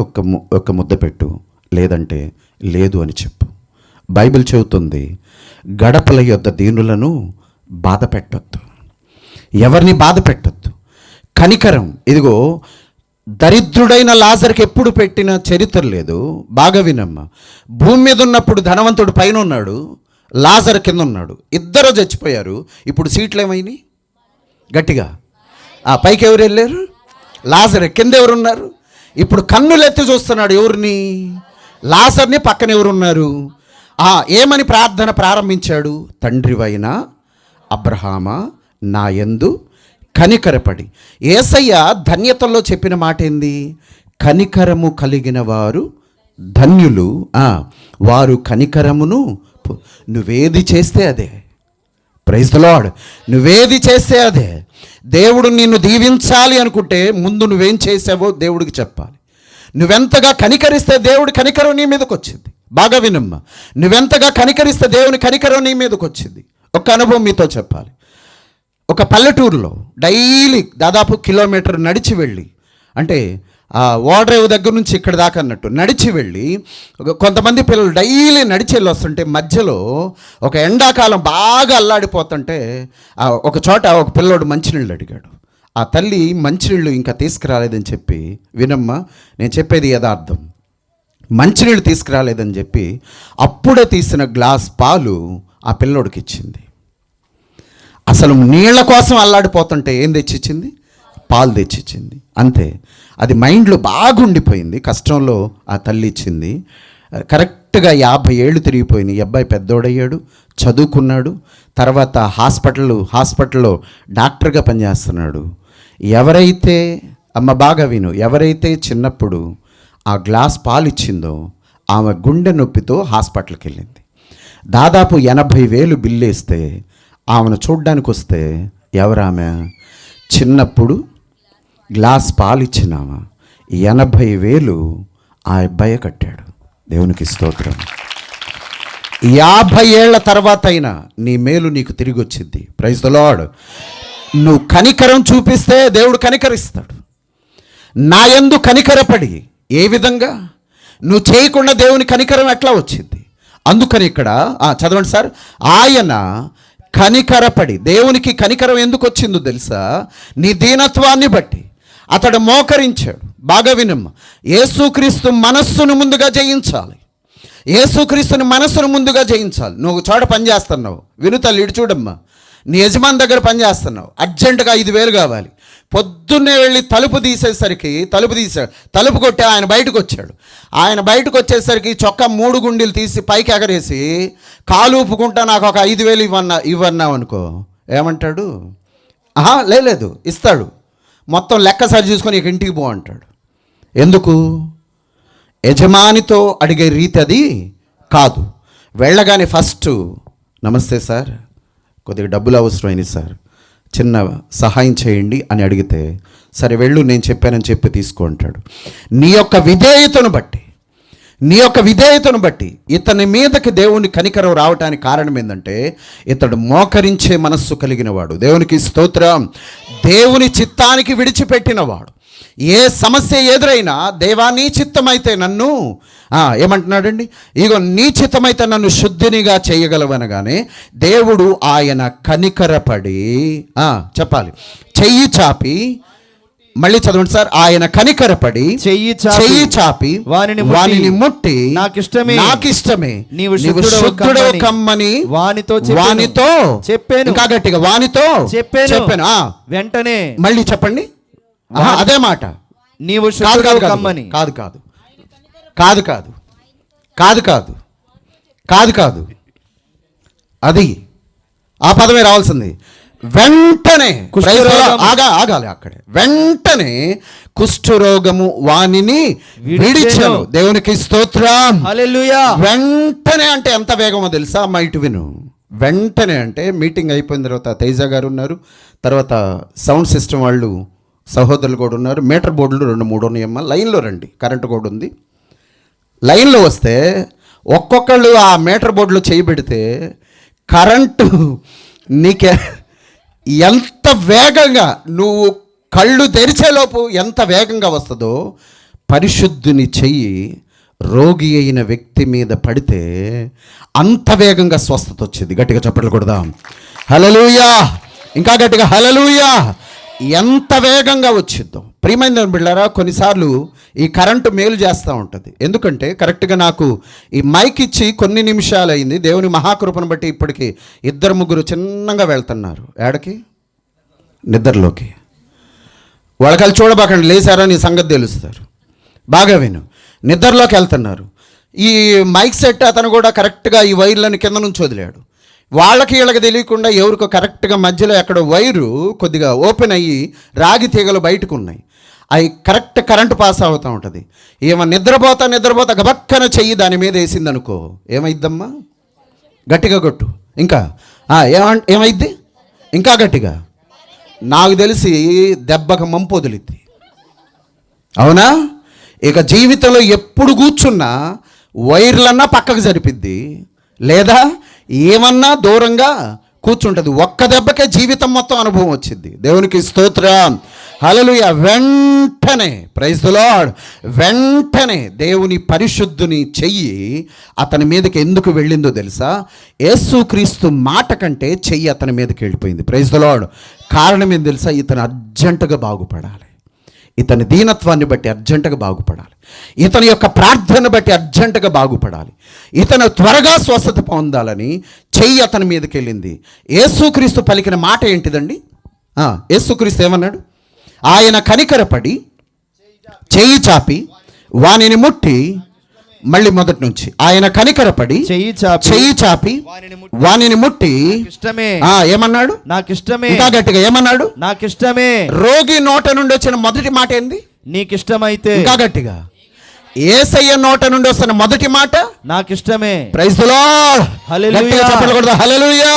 ఒక్క ముద్ద పెట్టు, లేదంటే లేదు అని చెప్పు. బైబిల్ చెబుతుంది, గడపల యొద్ద దీనులను బాధ పెట్టొద్దు, ఎవరిని బాధ పెట్టొద్దు. కనికరం. ఇదిగో దరిద్రుడైన లాజర్కి ఎప్పుడు పెట్టిన చరిత్ర లేదు. బాగా వినమ్మా. భూమి మీద ఉన్నప్పుడు ధనవంతుడు పైన ఉన్నాడు, లాజర్ కింద ఉన్నాడు. ఇద్దరు చచ్చిపోయారు. ఇప్పుడు సీట్లు ఏమైనాయి? గట్టిగా పైకి ఎవరు వెళ్ళారు? లాజర్. కింద ఎవరున్నారు? ఇప్పుడు కన్నులెత్తి చూస్తున్నాడు. ఎవరిని? లాజర్ని. పక్కన ఎవరున్నారు? ఏమని ప్రార్థన ప్రారంభించాడు? తండ్రివైన అబ్రహామా నాయందు కనికరపడి. యేసయ్య ధన్యతల్లో చెప్పిన మాట ఏంది? కనికరము కలిగిన వారు ధన్యులు, వారు కనికరమును. నువ్వేది చేస్తే అదే. Praise the lord. నువ్వేది చేస్తే అదే. దేవుడు నిన్ను దీవించాలి అనుకుంటే ముందు నువ్వేం చేసావో దేవుడికి చెప్పాలి. నువ్వెంతగా కనికరిస్తే దేవుడి కనికరం నీ మీదకి వచ్చింది. బాగా వినమ్మా. నువ్వెంతగా కనికరిస్తే దేవుని కనికరం నీ మీదకి వచ్చింది. ఒక అనుభవం మీతో చెప్పాలి. ఒక పల్లెటూరులో డైలీ దాదాపు కిలోమీటర్ నడిచి వెళ్ళి, అంటే ఓడరేవు దగ్గర నుంచి ఇక్కడ దాకా అన్నట్టు నడిచి వెళ్ళి, కొంతమంది పిల్లలు డైలీ నడిచి వెళ్ళి వస్తుంటే మధ్యలో ఒక ఎండాకాలం బాగా అల్లాడిపోతుంటే ఒక చోట ఒక పిల్లోడు మంచినీళ్ళు అడిగాడు. ఆ తల్లి మంచినీళ్ళు ఇంకా తీసుకురాలేదని చెప్పి, వినమ్మా నేను చెప్పేది యథార్థం, మంచినీళ్ళు తీసుకురాలేదని చెప్పి అప్పుడే తీసిన గ్లాస్ పాలు ఆ పిల్లోడికి ఇచ్చింది. అసలు నీళ్ల కోసం అల్లాడిపోతుంటే ఏం తెచ్చిచ్చింది? పాలు తెచ్చిచ్చింది. అంతే. అది మైండ్లో బాగుండిపోయింది. కష్టంలో ఆ తల్లి ఇచ్చింది. కరెక్ట్గా 50 ఏళ్ళు తిరిగిపోయినాయి. ఈ అబ్బాయి పెద్దోడయ్యాడు, చదువుకున్నాడు. తర్వాత హాస్పిటల్లో డాక్టర్గా పనిచేస్తున్నాడు. ఎవరైతే బాగా విను, ఎవరైతే చిన్నప్పుడు ఆ గ్లాస్ పాలు ఇచ్చిందో ఆమె గుండె నొప్పితో హాస్పిటల్కి వెళ్ళింది. దాదాపు 80,000 బిల్లు వేస్తే ఆమెను చూడ్డానికి వస్తే ఎవరామె? చిన్నప్పుడు గ్లాస్ పాలు ఇచ్చినామా 80,000 ఆ అబ్బాయే కట్టాడు. దేవునికి స్తోత్రం. 50 ఏళ్ల తర్వాత అయినా నీ మేలు నీకు తిరిగి వచ్చింది. Praise the Lord. నువ్వు కనికరం చూపిస్తే దేవుడు కనికరిస్తాడు. నా యందు కనికరపడి. ఏ విధంగా? నువ్వు చేయకుండా దేవుని కనికరం ఎట్లా వచ్చింది? అందుకని ఇక్కడ చదవండి సార్. ఆయన కనికరపడి. దేవునికి కనికరం ఎందుకు వచ్చిందో తెలుసా? నీ దీనత్వాన్ని బట్టి అతడు మోకరించాడు. బాగా వినమ్మా. యేసుక్రీస్తు మనస్సును ముందుగా జయించాలి. యేసుక్రీస్తుని మనస్సును ముందుగా జయించాలి. నువ్వు చోట పని చేస్తున్నావు, వినుతల్లి ఇటు చూడమ్మా. నీ యజమాని దగ్గర పని చేస్తున్నావు, అర్జెంటుగా 5,000 కావాలి. పొద్దున్నే వెళ్ళి తలుపు తీశాడు. తలుపు కొట్టి ఆయన బయటకు వచ్చాడు. ఆయన బయటకు వచ్చేసరికి చొక్కా 3 గుండీలు తీసి పైకి ఎగరేసి కాలు ఊపుకుంటా నాకు ఒక 5,000 ఇవ్వన్నావు అనుకో, ఏమంటాడు? లేదు ఇస్తాడు. మొత్తం లెక్క సరి చూసుకొని ఇక ఇంటికి పో అంటాడు. ఎందుకు? యజమానితో అడిగే రీతి అది కాదు. వెళ్ళగానే ఫస్ట్ నమస్తే సార్, కొద్దిగా డబ్బులు అవసరమైంది సార్, చిన్న సహాయం చేయండి అని అడిగితే సరే వెళ్ళు నేను చెప్పానని చెప్పి తీసుకో అంటాడు. నీ యొక్క విధేయతను బట్టి, నీ యొక్క విధేయతను బట్టి ఇతని మీదకి దేవుని కనికరం రావటానికి కారణం ఏంటంటే ఇతడు మోకరించే మనస్సు కలిగిన వాడు. దేవునికి స్తోత్రం. దేవుని చిత్తానికి విడిచిపెట్టినవాడు. ఏ సమస్య ఎదురైనా దేవా నీ చిత్తమైతే నన్ను ఏమంటున్నాడండి, ఇగో నీ చిత్తమైతే నన్ను శుద్ధినిగా చేయగలవనగానే దేవుడు ఆయన కనికరపడి చెప్పాలి, చెయ్యి చాపి, మళ్ళీ చదవండి సార్, ఆయన కనికరపడి చెయ్యి చాపి వానిని ముట్టి నాకిష్టమే నీవు శుద్ధుడవు కమ్మని వానితో చెప్పాను. ఇంకా గట్టిగా వానితో చెప్పాను. వెంటనే మళ్ళీ చెప్పండి అదే మాట. నీవు కమ్మని కాదు కాదు కాదు కాదు కాదు కాదు కాదు కాదు అది ఆ పదమే రావాల్సింది. వెంటనే ఆగాలి అక్కడే. వెంటనే కుష్ఠరోగము వానిని విడిచెను. దేవునికి స్తోత్రం. హల్లెలూయా. వెంటనే అంటే ఎంత వేగమో తెలుసా? అమ్మా ఇటు విను. వెంటనే అంటే మీటింగ్ అయిపోయిన తర్వాత తేజ గారు ఉన్నారు, తర్వాత సౌండ్ సిస్టమ్ వాళ్ళు సహోదరులు కూడా ఉన్నారు, మీటర్ బోర్డులు 2-3 ఉన్నాయమ్మా. లైన్లో రండి, కరెంటు కూడా ఉంది. లైన్లో వస్తే ఒక్కొక్కళ్ళు ఆ మీటర్ బోర్డులో చేయబెడితే కరెంటు నీకే ఎంత వేగంగా, నువ్వు కళ్ళు తెరిచేలోపు ఎంత వేగంగా వస్తుందో, పరిశుద్ధుని చెయ్యి రోగి అయిన వ్యక్తి మీద పడితే అంత వేగంగా స్వస్థత వచ్చేది. గట్టిగా చప్పట్లు కొడదాం. హల్లెలూయా. ఇంకా గట్టిగా హల్లెలూయా. ఎంత వేగంగా వచ్చిద్దో. ప్రియమైన బిడ్డలారా, కొన్నిసార్లు ఈ కరెంటు మేలు చేస్తూ ఉంటుంది. ఎందుకంటే కరెక్ట్గా నాకు ఈ మైక్ ఇచ్చి కొన్ని నిమిషాలు అయింది. దేవుని మహాకృపను బట్టి ఇప్పటికి 2-3 చిన్నగా వెళ్తున్నారు. ఏడకి? నిద్రలోకి. వాళ్ళకి చూడబాకండి, లేచారా నీ సంగతి తెలుస్తారు. బాగా విను. నిద్రలోకి వెళ్తున్నారు. ఈ మైక్ సెట్ అతను కూడా కరెక్ట్గా ఈ వైర్లను కింద నుంచి వదిలాడు. వాళ్ళకి వీళ్ళకి తెలియకుండా ఎవరికో కరెక్ట్గా మధ్యలో ఎక్కడ వైరు కొద్దిగా ఓపెన్ అయ్యి రాగి తీగలు బయటకు ఉన్నాయి. అవి కరెక్ట్ కరెంటు పాస్ అవుతూ ఉంటుంది. ఏమో నిద్రపోతా గబక్కన చెయ్యి దాని మీద వేసింది అనుకో, ఏమైద్దమ్మా? గట్టిగా కొట్టు. ఇంకా ఏమైద్ది? ఇంకా గట్టిగా. నాకు తెలిసి దెబ్బకు మంపు వదిలిద్ది. అవునా? ఇక జీవితంలో ఎప్పుడు కూర్చున్నా వైర్లన్నా పక్కకు జరిపిద్ది, లేదా ఏమన్నా దూరంగా కూర్చుంటుంది. ఒక్క దెబ్బకే జీవితం మొత్తం అనుభవం వచ్చింది. దేవునికి స్తోత్రం. హల్లెలూయా. వెంటనే ప్రైజ్ ది లార్డ్, వెంటనే దేవుని పరిశుద్ధుని చెయ్యి అతని మీదకి ఎందుకు వెళ్ళిందో తెలుసా? యేసుక్రీస్తు మాట కంటే చెయ్యి అతని మీదకి వెళ్ళిపోయింది. Praise the Lord. కారణం ఏం తెలుసా? ఇతను అర్జెంటుగా బాగుపడాలి. ఇతని దీనత్వాన్ని బట్టి అర్జెంటుగా బాగుపడాలి. ఇతని యొక్క ప్రార్థన బట్టి అర్జెంటుగా బాగుపడాలి. ఇతను త్వరగా స్వస్థత పొందాలని చెయ్యి అతని మీదకి వెళ్ళింది. యేసుక్రీస్తు పలికిన మాట ఏంటిదండి? యేసుక్రీస్తు ఏమన్నాడు? ఆయన కనికరపడి చెయ్యి చాపి వానిని ముట్టి, మళ్ళీ మొదటి నుంచి, ఆయన కనికరపడి చెయ్యి చాపి వానిని ముట్టి ఏమన్నాడు? నాకిష్టమే. ఇంకా గట్టిగా ఏమన్నాడు? నాకిష్టమే. రోగి నోట నుండి వచ్చిన మొదటి మాట ఏంది? నీకిష్టమైతే. ఇంకా గట్టిగా. యేసయ్య నోట నుండి వస్తున్న మొదటి మాట నాకిష్టమే. Praise the lord. హల్లెలూయా. చెప్పకూడదు? హల్లెలూయా.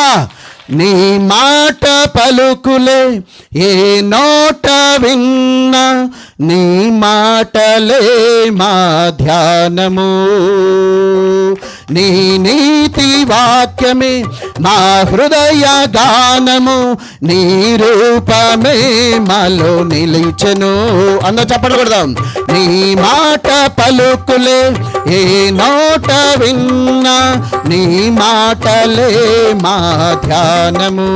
నీ మాట పలుకులే ఏ నోట విన్నా, నీ మాటలే మా ధ్యానము, నీ నీతి వాక్యమే మా హృదయ గానము, నీ రూపమే మాలో నిలిచెను. అందరూ చెప్పండి కొడదాం. నీ మాట పలుకులే ఏ నోట విన్నా, నీ మాటలే మా ధ్యానము,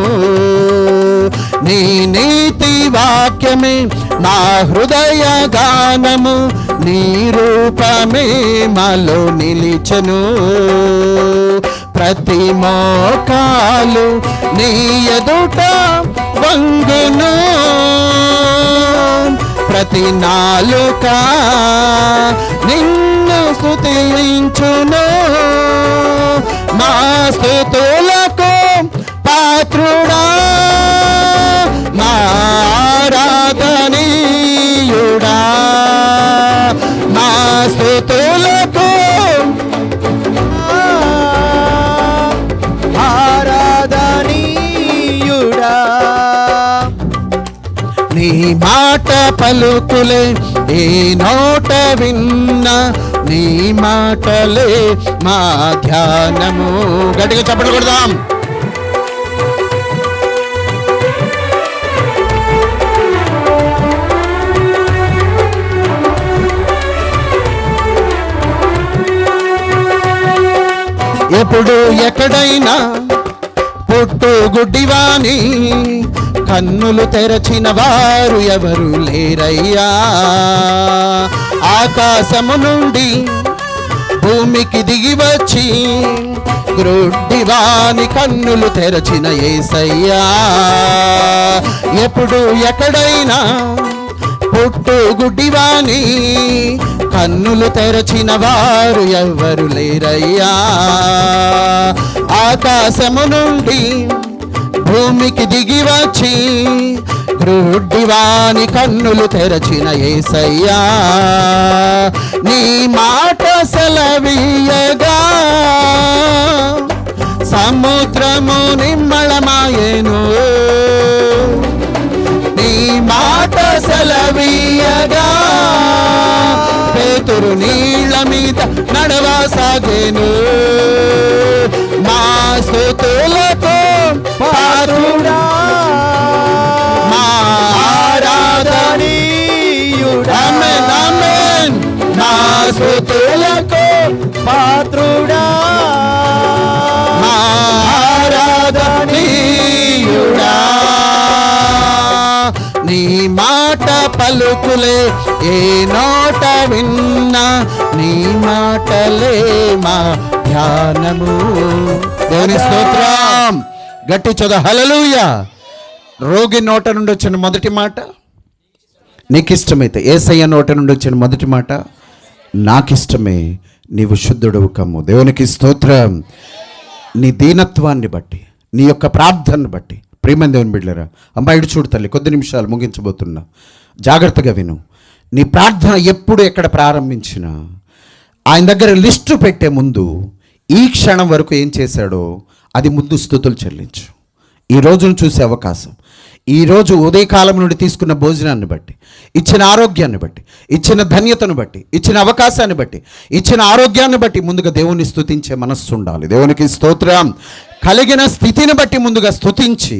నీ నీతి వాక్యమే నా హృదయ గానము, నీ రూపమే మాలో నిలిచెను. ప్రతి మోకాలు నీ ఎదుట వంగును, ప్రతి నాలుక నిన్ను స్తుతించును. మా స్తుతులకు పాత్రుడా, మా ఆరాధనీయుడా, మా స్తుతులకు ఆరాధనీయుడా, నీ మాట పలుకులే ఏ నోట విన్నా, నీ మాటలే మా ధ్యానము. గట్టిగా చప్పట్లు కొడదాం. ఎప్పుడు ఎక్కడైనా పుట్టు గుడ్డివాని కన్నులు తెరచిన వారు ఎవరు లేరయ్యా. ఆకాశము నుండి భూమికి దిగి వచ్చి గ్రుడ్డివాని కన్నులు తెరచిన యేసయ్యా. ఎప్పుడు ఎక్కడైనా పుట్టు గుడ్డివాని కన్నులు తెరచిన వారు ఎవ్వరు లేరయ్యా. ఆకాశము నుండి భూమికి దిగి వచ్చి గ్రుడ్డివాని కన్నులు తెరచిన యేసయ్యా. నీ మాట సెలవీయగా సముద్రము నిమ్మళమాయెను. నీ మాట సెలవీయగా పేతురు నీళ్ళ మీద నడవసాగేను. మా స్తుతులకు పాత్రుడా, మా ఆరాధనీయుడా, ఆమేన్ ఆమేన్. మా స్తుతులకు పాత్రుడా, మా ఆరాధనీయుడా. నీ మాట పలుకులే ఏ నోట విన్నా, నీ మాటలే మా ధ్యానము. దేవుని స్తోత్రం. గట్టి చదువు హల్లెలూయా. రోగి నోట నుండి వచ్చిన మొదటి మాట నీకిష్టమైతే, యేసయ్య నోట నుండి వచ్చిన మొదటి మాట నాకిష్టమే, నీవు శుద్ధుడవు కమ్ము. దేవునికి స్తోత్రం. నీ దీనత్వాన్ని బట్టి, నీ యొక్క ప్రార్థనను బట్టి, ప్రియమైన దేవుని బిడ్డలారా, అమ్మాయిడు చూడు తల్లి, కొద్ది నిమిషాలు ముగించబోతున్నా, జాగ్రత్తగా విను. నీ ప్రార్థన ఎప్పుడు ఎక్కడ ప్రారంభించినా ఆయన దగ్గర లిస్టు పెట్టే ముందు ఈ క్షణం వరకు ఏం చేశాడో అది ముందు స్తుతులు చెల్లించు. ఈ రోజును చూసే అవకాశం, ఈరోజు ఉదయకాలం నుండి తీసుకున్న భోజనాన్ని బట్టి, ఇచ్చిన ఆరోగ్యాన్ని బట్టి, ఇచ్చిన ధన్యతను బట్టి, ఇచ్చిన అవకాశాన్ని బట్టి, ఇచ్చిన ఆరోగ్యాన్ని బట్టి ముందుగా దేవుని స్తుతించే మనస్సు ఉండాలి. దేవునికి స్తోత్రం. కలిగిన స్థితిని బట్టి ముందుగా స్తుతించి,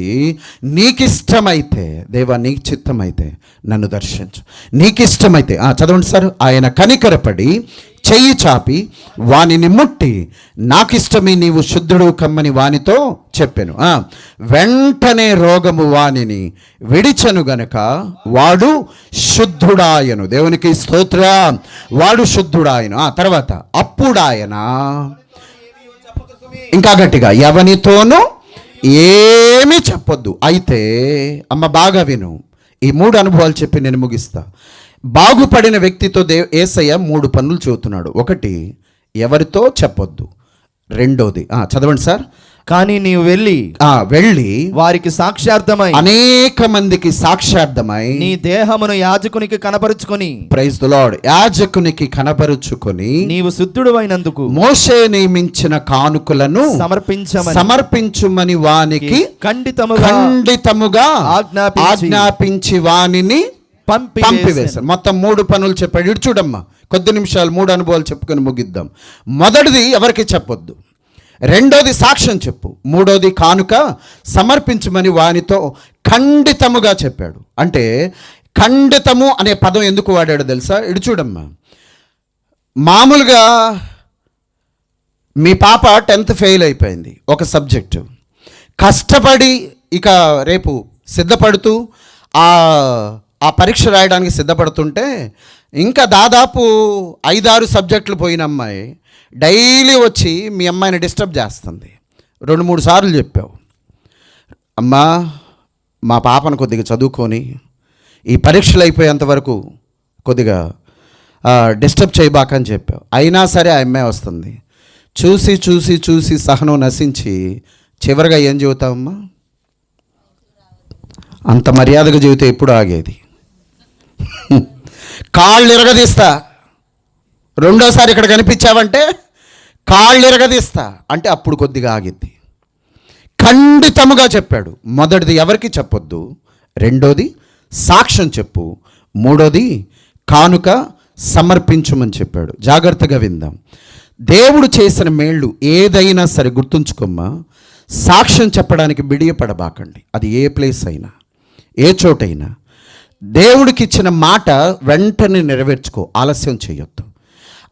నీకిష్టమైతే దేవా, నీకు చిత్తమైతే నన్ను దర్శించు, నీకిష్టమైతే చదవండి సార్. ఆయన కనికరపడి చెయ్యి చాపి వానిని ముట్టి, నాకిష్టమే నీవు శుద్ధుడు కమ్మని వానితో చెప్పెను. వెంటనే రోగము వానిని విడిచెను గనుక వాడు శుద్ధుడాయను. దేవునికి స్తోత్రం. వాడు శుద్ధుడాయను. తర్వాత అప్పుడాయన ఇంకా గట్టిగా, ఎవనితోనూ ఏమీ చెప్పొద్దు. అయితే అమ్మ బాగా విను, ఈ 3 అనుభవాలు చెప్పి నేను ముగిస్తా. బాగుపడిన వ్యక్తితో యేసయ్య 3 పనులు చెబుతున్నాడు. ఒకటి, ఎవరితో చెప్పొద్దు. రెండోది చదవండి సార్. కానీ నీవు వెళ్ళి వారికి సాక్ష్యార్థమై, అనేక మందికి సాక్ష్యార్థమై నీ దేహమును యాజకునికి కనపరుచుకొని, ప్రైజ్ ది లార్డ్, యాజకునికి కనపరుచుకొని నీవు శుద్ధుడైనందుకు మోషే నియమించిన కానుకలను సమర్పించుమని వానికి ఖండితముగా ఆజ్ఞాపించి వానిని పంపివేశారు. మొత్తం 3 పనులు చెప్పాడు. ఇటు చూడమ్మా, కొద్ది నిమిషాలు 3 అనుభవాలు చెప్పుకొని ముగిద్దాం. మొదటిది, ఎవరికి చెప్పొద్దు. రెండోది, సాక్ష్యం చెప్పు. మూడోది, కానుక సమర్పించమని వానితో ఖండితముగా చెప్పాడు. అంటే ఖండితము అనే పదం ఎందుకు వాడాడో తెలుసా? ఇటు చూడమ్మా, మామూలుగా మీ పాప 10th ఫెయిల్ అయిపోయింది ఒక సబ్జెక్టు, కష్టపడి ఇక రేపు సిద్ధపడుతూ ఆ పరీక్ష రాయడానికి సిద్ధపడుతుంటే ఇంకా దాదాపు 5-6 సబ్జెక్టులు పోయిన అమ్మాయి డైలీ వచ్చి మీ అమ్మాయిని డిస్టర్బ్ చేస్తుంది. 2-3 సార్లు చెప్పావు, అమ్మా మా పాపను కొద్దిగా చదువుకొని ఈ పరీక్షలు అయిపోయేంత వరకు కొద్దిగా డిస్టర్బ్ చేయబాకని చెప్పావు. అయినా సరే ఆ అమ్మాయి వస్తుంది. చూసి చూసి చూసి సహనం నశించి చివరిగా ఏం చెబుతావమ్మా? అంత మర్యాదగా చెబితే ఎప్పుడు ఆగేది? కాళ్ళు ఇరగదీస్తా, రెండోసారి ఇక్కడ కనిపించావంటే కాళ్ళు ఇరగదీస్తా అంటే అప్పుడు కొద్దిగా ఆగిద్ది. ఖండితముగా చెప్పాడు. మొదటిది, ఎవరికి చెప్పొద్దు. రెండోది, సాక్ష్యం చెప్పు. మూడోది కానుక సమర్పించమని చెప్పాడు. జాగ్రత్తగా విందాం. దేవుడు చేసిన మేళ్ళు ఏదైనా సరే గుర్తుంచుకోమ్మా, సాక్ష్యం చెప్పడానికి బిడియపడబాకండి. అది ఏ ప్లేస్ అయినా, ఏ చోటైనా. దేవుడికి ఇచ్చిన మాట వెంటనే నెరవేర్చుకో, ఆలస్యం చేయొద్దు.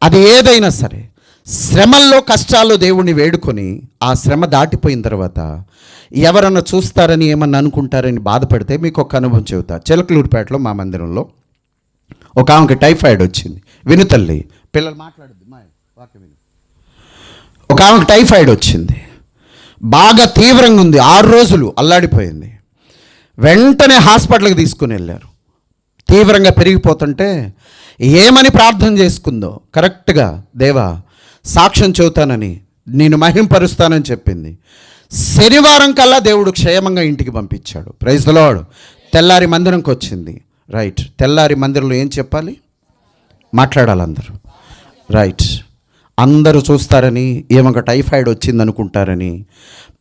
అది ఏదైనా సరే. శ్రమల్లో కష్టాల్లో దేవుణ్ణి వేడుకొని ఆ శ్రమ దాటిపోయిన తర్వాత ఎవరన్నా చూస్తారని ఏమన్నా అనుకుంటారని బాధపడితే మీకు ఒక అనుభవం చెబుతా. చిలకలూరుపేటలో మా మందిరంలో ఒక ఆమెకి టైఫాయిడ్ వచ్చింది. విను తల్లి, పిల్లలు మాట్లాడద్దు మా వాక్యం విను. ఒక ఆమెకు టైఫాయిడ్ వచ్చింది, బాగా తీవ్రంగా ఉంది, 6 రోజులు అల్లాడిపోయింది. వెంటనే హాస్పిటల్కి తీసుకుని వెళ్ళారు. తీవ్రంగా పెరిగిపోతుంటే ఏమని ప్రార్థన చేసుకుందో, కరెక్ట్గా దేవా సాక్ష్యం చెబుతానని, నేను మహింపరుస్తానని చెప్పింది. శనివారం కల్లా దేవుడు క్షేమంగా ఇంటికి పంపించాడు. Praise the Lord. తెల్లారి మందిరంకి వచ్చింది. రైట్. తెల్లారి మందిరంలో ఏం చెప్పాలి? మాట్లాడాలి అందరూ. రైట్. అందరూ చూస్తారని, ఏమొక టైఫాయిడ్ వచ్చింది అనుకుంటారని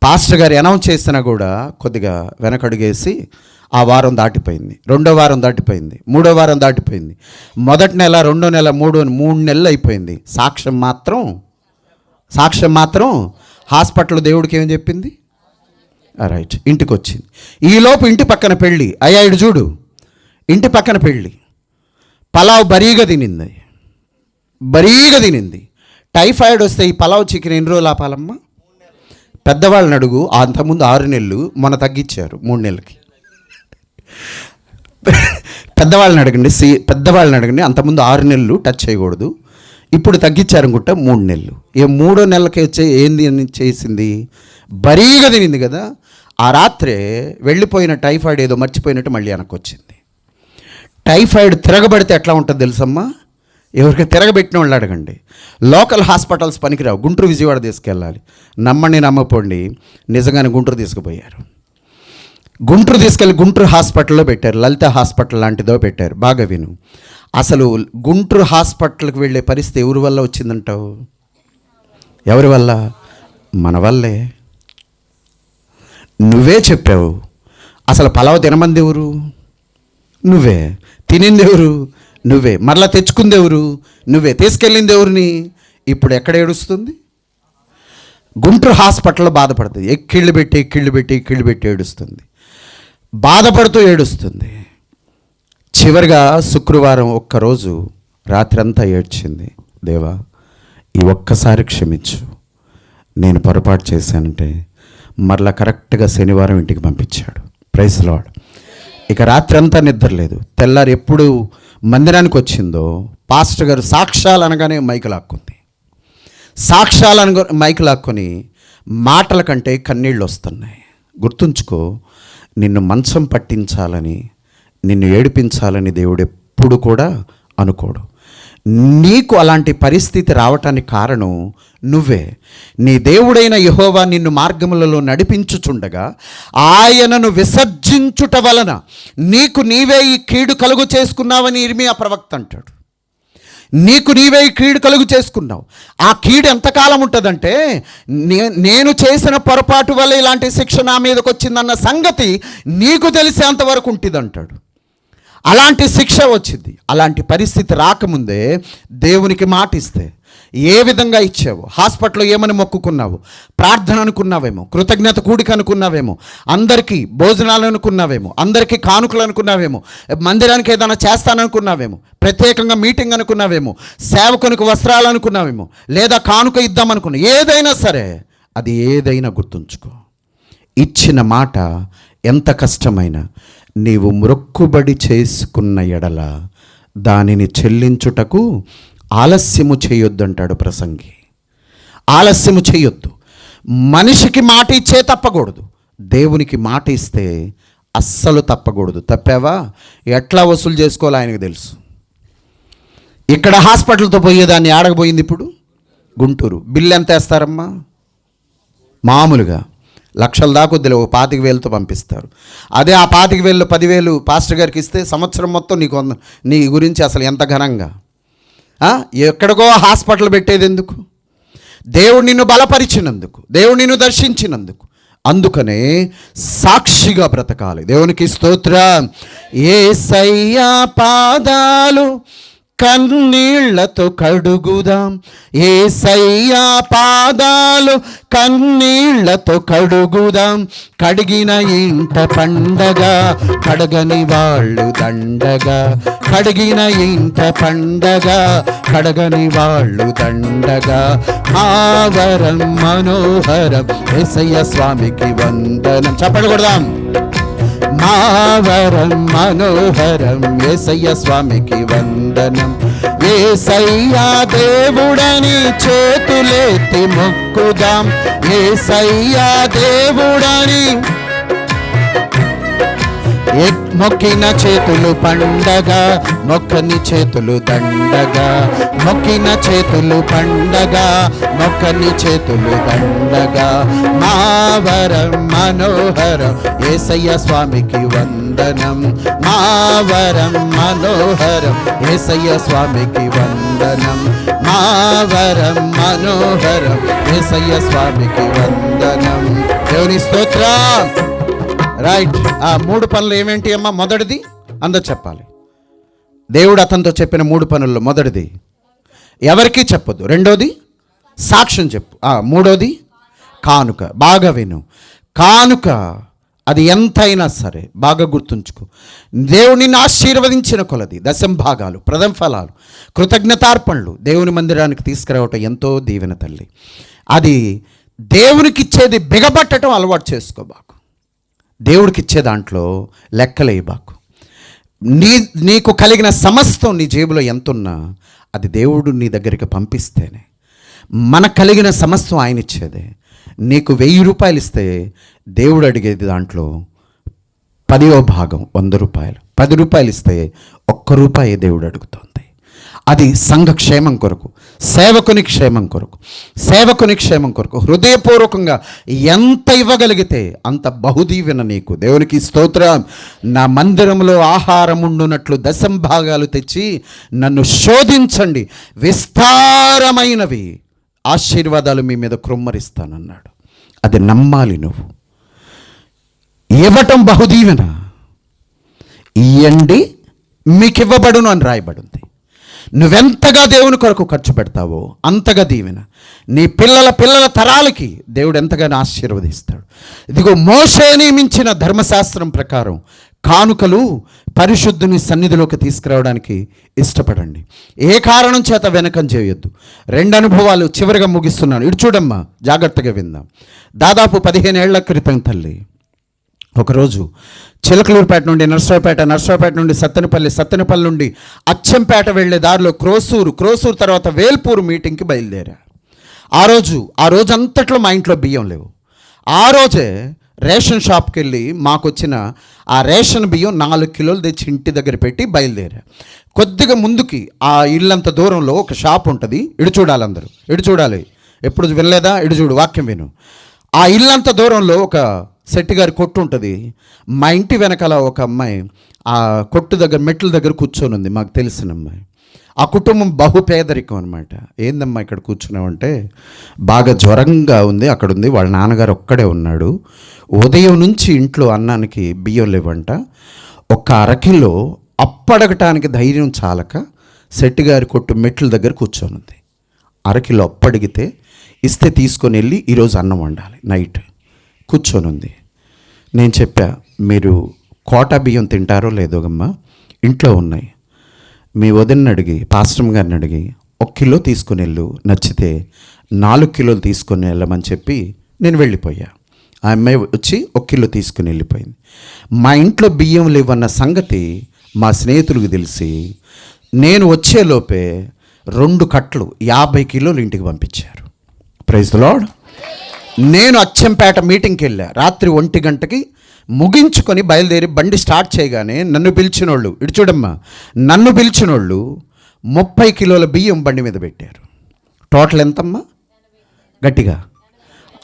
పాస్టర్ గారు అనౌన్స్ చేసినా కూడా కొద్దిగా వెనకడుగేసి ఆ వారం దాటిపోయింది, 2వ వారం దాటిపోయింది, 3వ వారం దాటిపోయింది, మొదటి నెల, 2వ నెల, 3 నెలలు అయిపోయింది. సాక్ష్యం మాత్రం హాస్పిటల్ దేవుడికి ఏం చెప్పింది? రైట్. ఇంటికి వచ్చింది. ఈలోపు ఇంటి పక్కన పెళ్ళి. అయ్యా ఇటు చూడు, ఇంటి పక్కన పెళ్ళి. పలావ్ బరీగా తినింది. టైఫాయిడ్ వస్తే ఈ పలావ్ చికెన్ ఎన్ని రోజులు ఆపాలమ్మా? పెద్దవాళ్ళని అడుగు. అంతకుముందు 6 నెలలు, మొన్న తగ్గించారు 3 నెలలకి. పెద్దవాళ్ళని అడగండి. అంతకుముందు 6 నెలలు టచ్ చేయకూడదు, ఇప్పుడు తగ్గించారు అనుకుంటా 3 నెలలు. 3వ నెలలకి వచ్చే ఏంది అని చేసింది? బరీగా తినింది కదా. ఆ రాత్రే వెళ్ళిపోయిన టైఫాయిడ్ ఏదో మర్చిపోయినట్టు మళ్ళీ వెనక్కి వచ్చింది. టైఫాయిడ్ తిరగబడితే ఎట్లా ఉంటుంది తెలుసమ్మా? ఎవరికి తిరగబెట్టిన వాళ్ళు అడగండి. లోకల్ హాస్పిటల్స్ పనికిరావు, గుంటూరు విజయవాడ తీసుకెళ్ళాలి. నమ్మండి నమ్మపోండి, నిజంగానే గుంటూరు తీసుకుపోయారు. గుంటూరు తీసుకెళ్ళి గుంటూరు హాస్పిటల్లో పెట్టారు. లలిత హాస్పిటల్ లాంటిదో పెట్టారు. బాగా విను. అసలు గుంటూరు హాస్పిటల్కి వెళ్ళే పరిస్థితి ఎవరి వల్ల వచ్చిందంటావు? ఎవరి వల్ల? మన వల్లే. నువ్వే చెప్పావు. అసలు పలావ్ తినమంది ఎవరు? నువ్వే. తినింది ఎవరు? నువ్వే. మరలా తెచ్చుకుంది ఎవరు? నువ్వే. తీసుకెళ్ళింది ఎవరిని? ఇప్పుడు ఎక్కడ ఏడుస్తుంది? గుంటూరు హాస్పిటల్లో బాధపడుతుంది. ఎక్కిళ్ళు పెట్టి ఏడుస్తుంది. బాధపడుతూ ఏడుస్తుంది. చివరిగా శుక్రవారం ఒక్కరోజు రాత్రంతా ఏడ్చింది. దేవా ఈ ఒక్కసారి క్షమించు, నేను పొరపాటు చేశానంటే మరలా కరెక్ట్గా శనివారం ఇంటికి పంపించాడు. Praise the Lord. ఇక రాత్రంతా నిద్రలేదు. తెల్లారి ఎప్పుడు మందిరానికి వచ్చిందో పాస్టర్ గారు సాక్ష్యాలు అనగానే మైకు లాక్కొని మాటల కంటే కన్నీళ్ళు వస్తున్నాయి. గుర్తుంచుకో, నిన్ను మంచం పట్టించాలని, నిన్ను ఏడిపించాలని దేవుడు ఎప్పుడు కూడా అనుకోడు. నీకు అలాంటి పరిస్థితి రావటానికి కారణం నువ్వే. నీ దేవుడైన యెహోవా నిన్ను మార్గములలో నడిపించుచుండగా ఆయనను విసర్జించుట వలన నీకు నీవే ఈ కీడు కలుగు చేసుకున్నావని ఇర్మియా ప్రవక్త అంటాడు. నీకు నీవే ఈ కీడు కలుగు చేసుకున్నావు. ఆ కీడు ఎంతకాలం ఉంటుందంటే, నేను చేసిన పొరపాటు వల్ల ఇలాంటి శిక్ష నా మీదకి వచ్చిందన్న సంగతి నీకు తెలిసేంతవరకు ఉంటుంది అంటాడు. అలాంటి శిక్ష వచ్చింది. అలాంటి పరిస్థితి రాకముందే దేవునికి మాట ఇస్తే ఏ విధంగా ఇచ్చావు? హాస్పిటల్లో ఏమని మొక్కుకున్నావు? ప్రార్థన అనుకున్నావేమో, కృతజ్ఞత కూడిక అనుకున్నావేమో, అందరికీ భోజనాలు అనుకున్నావేమో, అందరికీ కానుకలు అనుకున్నావేమో, మందిరానికి ఏదైనా చేస్తాననుకున్నావేమో, ప్రత్యేకంగా మీటింగ్ అనుకున్నావేమో, సేవకునికి వస్త్రాలు అనుకున్నావేమో, లేదా కానుక ఇద్దామనుకున్నా. ఏదైనా సరే, అది ఏదైనా గుర్తుంచుకో, ఇచ్చిన మాట ఎంత కష్టమైనా నీవు మ్రొక్కుబడి చేసుకున్న ఎడల దానిని చెల్లించుటకు ఆలస్యము చేయొద్దు అంటాడు ప్రసంగి. ఆలస్యము చేయొద్దు. మనిషికి మాట ఇచ్చే తప్పకూడదు, దేవునికి మాట ఇస్తే అస్సలు తప్పకూడదు. తప్పావా ఎట్లా వసూలు చేసుకోవాలో ఆయనకు తెలుసు. ఇక్కడ హాస్పిటల్తో పోయేదాన్ని ఆడకపోయింది, ఇప్పుడు గుంటూరు. బిల్లు ఎంత వేస్తారమ్మా? మామూలుగా లక్షల దాకా వద్దులే, 25,000తో పంపిస్తారు. అదే ఆ 25,000 10,000 పాస్టర్ గారికి ఇస్తే సంవత్సరం మొత్తం నీ గురించి అసలు ఎంత ఘనంగా. ఎక్కడికో హాస్పిటల్ పెట్టేది ఎందుకు? దేవుడు నిన్ను బలపరిచినందుకు, దేవుడు నిన్ను దర్శించినందుకు, అందుకనే సాక్షిగా బ్రతకాలి. దేవునికి స్తోత్రం. యేసయ్యా పాదాలు కన్నీళ్లతో కడుగుదాం, యేసయ్యా పాదాలు కన్నీళ్లతో కడుగుదాం. కడిగిన ఇంట పండగ, కడగని వాళ్ళు దండగా. కడిగిన ఇంట పండగ, కడగని వాళ్ళు దండగా. ఆవరం మనోహరం యేసయ్య స్వామికి వందనం. చెప్పకూడదాం. మావరం మనోహరం యేసయ్య స్వామికి వందనం. యేసయ్యా దేవుడని చేతులెత్తి మొక్కుదాం, యేసయ్యా దేవుడని మొక్కిన చేతులు పండగ, మొక్కని చేతులు దండగా. మొక్కిన చేతులు పండగ, మొక్కని చేతులు దండగా. మావరం మనోహరం యేసయ్య స్వామికి వందనం. మావరం మనోహరం యేసయ్య స్వామికి వందనం. మావరం మనోహరం యేసయ్య స్వామికి వందనం. దేవుని స్తోత్రం. రైట్. ఆ 3 పనులు ఏమేంటి అమ్మా? మొదటిది అందరూ చెప్పాలి. దేవుడు అతనితో చెప్పిన 3 పనుల్లో మొదటిది ఎవరికీ చెప్పొద్దు, రెండోది సాక్ష్యం చెప్పు, మూడోది కానుక. బాగా విను. కానుక అది ఎంతైనా సరే బాగా గుర్తుంచుకో. దేవునిని ఆశీర్వదించిన కొలది దశంభాగాలు, ప్రథమ ఫలాలు, కృతజ్ఞతార్పణలు దేవుని మందిరానికి తీసుకురావటం ఎంతో దీవెన తల్లి. అది దేవునికిచ్చేది బిగబట్టడం అలవాటు చేసుకోబాకు. దేవుడికిచ్చే దాంట్లో లెక్కలేయబాకు. నీకు కలిగిన సమస్తం నీ జేబులో ఎంతున్నా అది దేవుడు నీ దగ్గరికి పంపిస్తేనే. మనకు కలిగిన సమస్తం ఆయన ఇచ్చేదే. నీకు 1000 రూపాయలు ఇస్తే దేవుడు అడిగేది దాంట్లో 10వ భాగం 100 రూపాయలు. 10 రూపాయలు ఇస్తే 1 రూపాయి దేవుడు అడుగుతోంది. అది సంఘ క్షేమం కొరకు, సేవకుని క్షేమం కొరకు, సేవకుని క్షేమం కొరకు హృదయపూర్వకంగా ఎంత ఇవ్వగలిగితే అంత బహుదీవెన నీకు. దేవునికి స్తోత్రం. నా మందిరంలో ఆహారం ఉండునట్లు దశంభాగాలు తెచ్చి నన్ను శోధించండి, విస్తారమైనవి ఆశీర్వాదాలు మీ మీద కృమ్మరిస్తానన్నాడు. అది నమ్మాలి. నువ్వు ఇవ్వటం బహుదీవెన. ఇయ్యండి మీకివ్వబడును అని రాయబడింది. నువ్వెంతగా దేవుని కొరకు ఖర్చు పెడతావో అంతగా దీవెన. నీ పిల్లల తరాలకి దేవుడు ఎంతగానో ఆశీర్వదిస్తాడు. ఇదిగో మోషే నియమించిన ధర్మశాస్త్రం ప్రకారం కానుకలు పరిశుద్ధుని సన్నిధిలోకి తీసుకురావడానికి ఇష్టపడండి. ఏ కారణం చేత వెనకం చేయొద్దు. 2 అనుభవాలు చివరిగా ముగిస్తున్నాను. ఇటు చూడమ్మా, జాగ్రత్తగా విందాం. దాదాపు 15 ఏళ్ల క్రితం తల్లి ఒకరోజు చిలకలూరుపేట నుండి నర్సరావుపేట నుండి సత్తెనపల్లి నుండి అచ్చంపేట వెళ్ళే దారిలో క్రోసూరు తర్వాత వేల్పూరు మీటింగ్కి బయలుదేరా. ఆ రోజు అంతట్లో మా ఇంట్లో బియ్యం లేవు. ఆ రోజే రేషన్ షాప్కి వెళ్ళి మాకు వచ్చిన ఆ రేషన్ బియ్యం 4 కిలోలు తెచ్చి ఇంటి దగ్గర పెట్టి బయలుదేరా. కొద్దిగా ముందుకి ఆ ఇల్లంత దూరంలో ఒక షాప్ ఉంటుంది. ఇటు చూడాలి, అందరూ ఇటు చూడాలి. ఎప్పుడు వినలేదా? ఇటు చూడు, వాక్యం విను. ఆ ఇల్లంత దూరంలో ఒక శెట్టి గారి కొట్టు ఉంటుంది. మా ఇంటి వెనకాల ఒక అమ్మాయి ఆ కొట్టు దగ్గర మెట్ల దగ్గర కూర్చొని ఉంది, మాకు తెలిసిన అమ్మాయి. ఆ కుటుంబం బహుపేదరికం అనమాట. ఏందమ్మా ఇక్కడ కూర్చున్నామంటే, బాగా జ్వరంగా ఉంది, అక్కడ ఉంది, వాళ్ళ నాన్నగారు ఒక్కడే ఉన్నాడు, ఉదయం నుంచి ఇంట్లో అన్నానికి బియ్యం లేవంట, 1 అరకిలో అప్పడగటానికి ధైర్యం చాలక శెట్టి గారి కొట్టు మెట్ల దగ్గర కూర్చొని ఉంది. 1 కిలో అప్పడిగితే ఇస్తే తీసుకొని వెళ్ళి ఈరోజు అన్నం వండాలి నైట్. కూర్చొని ఉంది. నేను చెప్పా, మీరు కోటా బియ్యం తింటారో లేదో అమ్మా, ఇంట్లో ఉన్నాయి, మీ వదిన్ని అడిగి పాస్టమ్ గారిని అడిగి 1 కిలో తీసుకుని వెళ్ళు, నచ్చితే 4 కిలోలు తీసుకొని వెళ్ళమని చెప్పి నేను వెళ్ళిపోయా. ఆ అమ్మాయి వచ్చి 1 కిలో తీసుకుని వెళ్ళిపోయింది. మా ఇంట్లో బియ్యం లేవన్న సంగతి మా స్నేహితులకు తెలిసి నేను వచ్చేలోపే 2 కట్టలు 50 కిలోలు ఇంటికి పంపించారు. Praise the Lord. నేను అచ్చంపేట మీటింగ్కి వెళ్ళా. రాత్రి 1 గంటకి ముగించుకొని బయలుదేరి బండి స్టార్ట్ చేయగానే నన్ను పిలిచినోళ్ళు, ఇటు చూడమ్మా, నన్ను పిలిచినోళ్ళు 30 కిలోల బియ్యం బండి మీద పెట్టారు. టోటల్ ఎంతమ్మా? గట్టిగా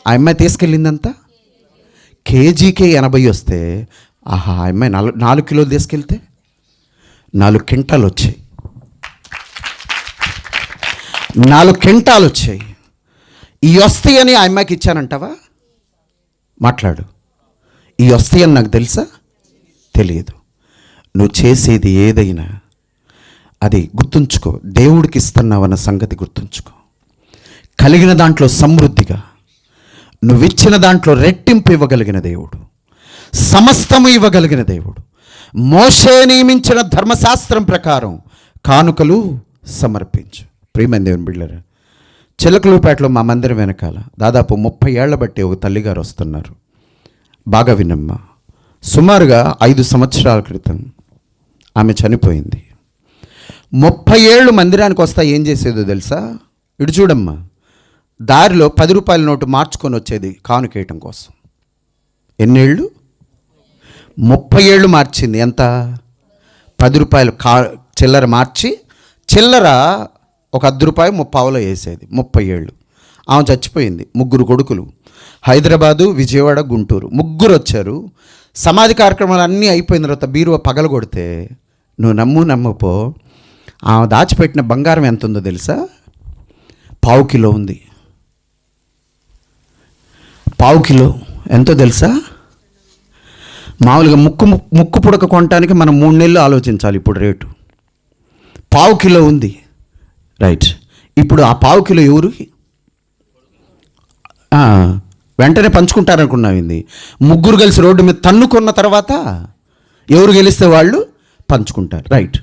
ఆ అమ్మాయి తీసుకెళ్ళిందంతా కేజీకే 80 వస్తే, ఆహా, ఆ అమ్మాయి 4 కిలోలు తీసుకెళ్తే 4 క్వింటాలు వచ్చాయి. 4 క్వింటాలు వచ్చాయి. ఈ వస్తాయని ఆ అమ్మాయికి ఇచ్చానంటావా? మాట్లాడు. ఈ వస్తాయని నాకు తెలుసా? తెలియదు. నువ్వు చేసేది ఏదైనా అది గుర్తుంచుకో, దేవుడికి ఇస్తున్నావన్న సంగతి గుర్తుంచుకో. కలిగిన దాంట్లో సమృద్ధిగా, నువ్విచ్చిన దాంట్లో రెట్టింపు ఇవ్వగలిగిన దేవుడు, సమస్తము ఇవ్వగలిగిన దేవుడు. మోషే నియమించిన ధర్మశాస్త్రం ప్రకారం కానుకలు సమర్పించు. ప్రియమైన దేవుని బిడ్డలారా, చిలకలూపేటలో మా మందిరం వెనకాల దాదాపు 30 ఏళ్ల బట్టి ఒక తల్లిగారు వస్తున్నారు. బాగా వినమ్మా, సుమారుగా 5 సంవత్సరాల క్రితం ఆమె చనిపోయింది. 30 ఏళ్ళు మందిరానికి వస్తా ఏం చేసేదో తెలుసా? ఇటు చూడమ్మా, దారిలో 10 రూపాయల నోటు మార్చుకొని వచ్చేది కానుకేయటం కోసం. ఎన్నేళ్ళు? 30 ఏళ్ళు మార్చింది. ఎంత? 10 రూపాయలు చిల్లర మార్చి, చిల్లర ఒక 10 రూపాయలు 30 వేసేది. 30 ఏళ్ళు. ఆమె చచ్చిపోయింది. 3 కొడుకులు, హైదరాబాదు, విజయవాడ, గుంటూరు, 3 వచ్చారు. సమాధి కార్యక్రమాలు అన్నీ అయిపోయిన తర్వాత బీరువా పగలగొడితే, నువ్వు నమ్మపో, ఆమె దాచిపెట్టిన బంగారం ఎంత ఉందో తెలుసా? 1/4 కిలో ఉంది. 1/4 కిలో ఎంతో తెలుసా? మామూలుగా ముక్కు పుడక కొనటానికి మనం 3 నెలలు ఆలోచించాలి ఇప్పుడు రేటు. 1/4 కిలో ఉంది. రైట్. ఇప్పుడు ఆ 1/4 కిలో ఎవరికి? వెంటనే పంచుకుంటారనుకున్నావింది. 3 కలిసి రోడ్డు మీద తన్నుకున్న తర్వాత ఎవరు గెలిస్తే వాళ్ళు పంచుకుంటారు. రైట్.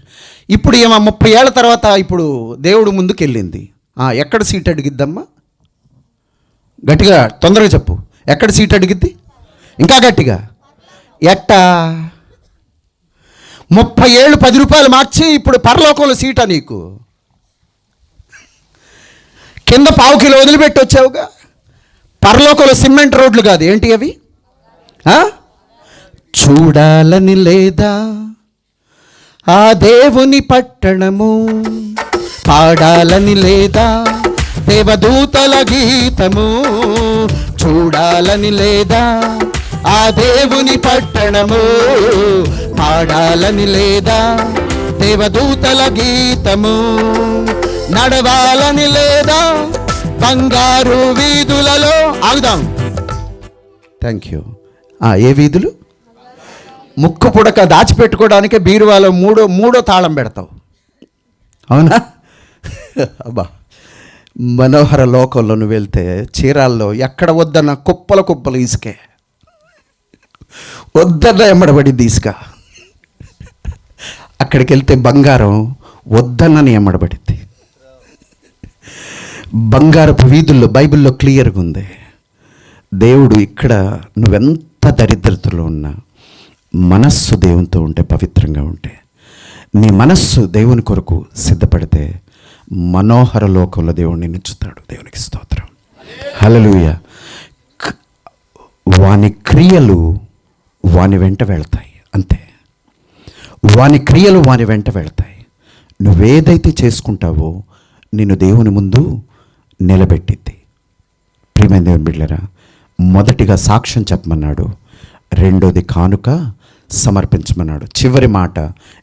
ఇప్పుడు ఏమో 30 ఏళ్ల తర్వాత ఇప్పుడు దేవుడు ముందుకు వెళ్ళింది. ఎక్కడ సీట్ అడిగిద్దమ్మా? గట్టిగా తొందరగా చెప్పు. ఎక్కడ సీట్ అడిగిద్ది? ఇంకా గట్టిగా. ఎట్టా? 30 ఏళ్ళు 10 రూపాయలు మార్చి ఇప్పుడు పరలోకంలో సీటా నీకు? కింద 1/4 కిలో వదిలిపెట్టి వచ్చావుగా. పరలోకంలో సిమెంట్ రోడ్లు కాదు, ఏంటి అవి? చూడాలని లేదా ఆ దేవుని పట్టణము, పాడాలని లేదా దేవదూతల గీతము, చూడాలని లేదా ఆ దేవుని పట్టణము, పాడాలని లేదా దేవదూతల గీతము, నడవాలని లేదా బంగారు వీధులలో. ఆగుదాం. Thank you. ఏ వీధులు? ముక్కు పుడక దాచిపెట్టుకోవడానికి బీరువాలో మూడో తాళం పెడతావు. అవునా? అబ్బా, మనోహర లోకంలో నువ్వు వెళ్తే చీరాల్లో ఎక్కడ వద్దన్న కుప్పలు ఇసుకే, వద్దన్న ఎమ్మడబడింది ఇసుక. అక్కడికి వెళ్తే బంగారం వద్దన్నని ఎమ్మడబడింది. బంగారపు వీధుల్లో బైబిల్లో క్లియర్గా ఉంది. దేవుడు ఇక్కడ నువ్వెంత దరిద్రతలో ఉన్నా మనస్సు దేవునితో ఉంటే, పవిత్రంగా ఉంటే, నీ మనస్సు దేవుని కొరకు సిద్ధపడితే మనోహర లోకంలో దేవుడు నిన్ను ఉంచుతాడు. దేవునికి స్తోత్రం. హల్లెలూయా. వాని క్రియలు వాని వెంట వెళ్తాయి. అంతే. వాని క్రియలు వాని వెంట వెళ్తాయి. నువ్వేదైతే చేసుకుంటావో నిన్ను దేవుని ముందు నిలబెట్టిద్ది. ప్రియమైన దేవుని బిడ్డలారా, మొదటిగా సాక్ష్యం చెప్పమన్నాడు, రెండోది కానుక సమర్పించమన్నాడు. చివరి మాట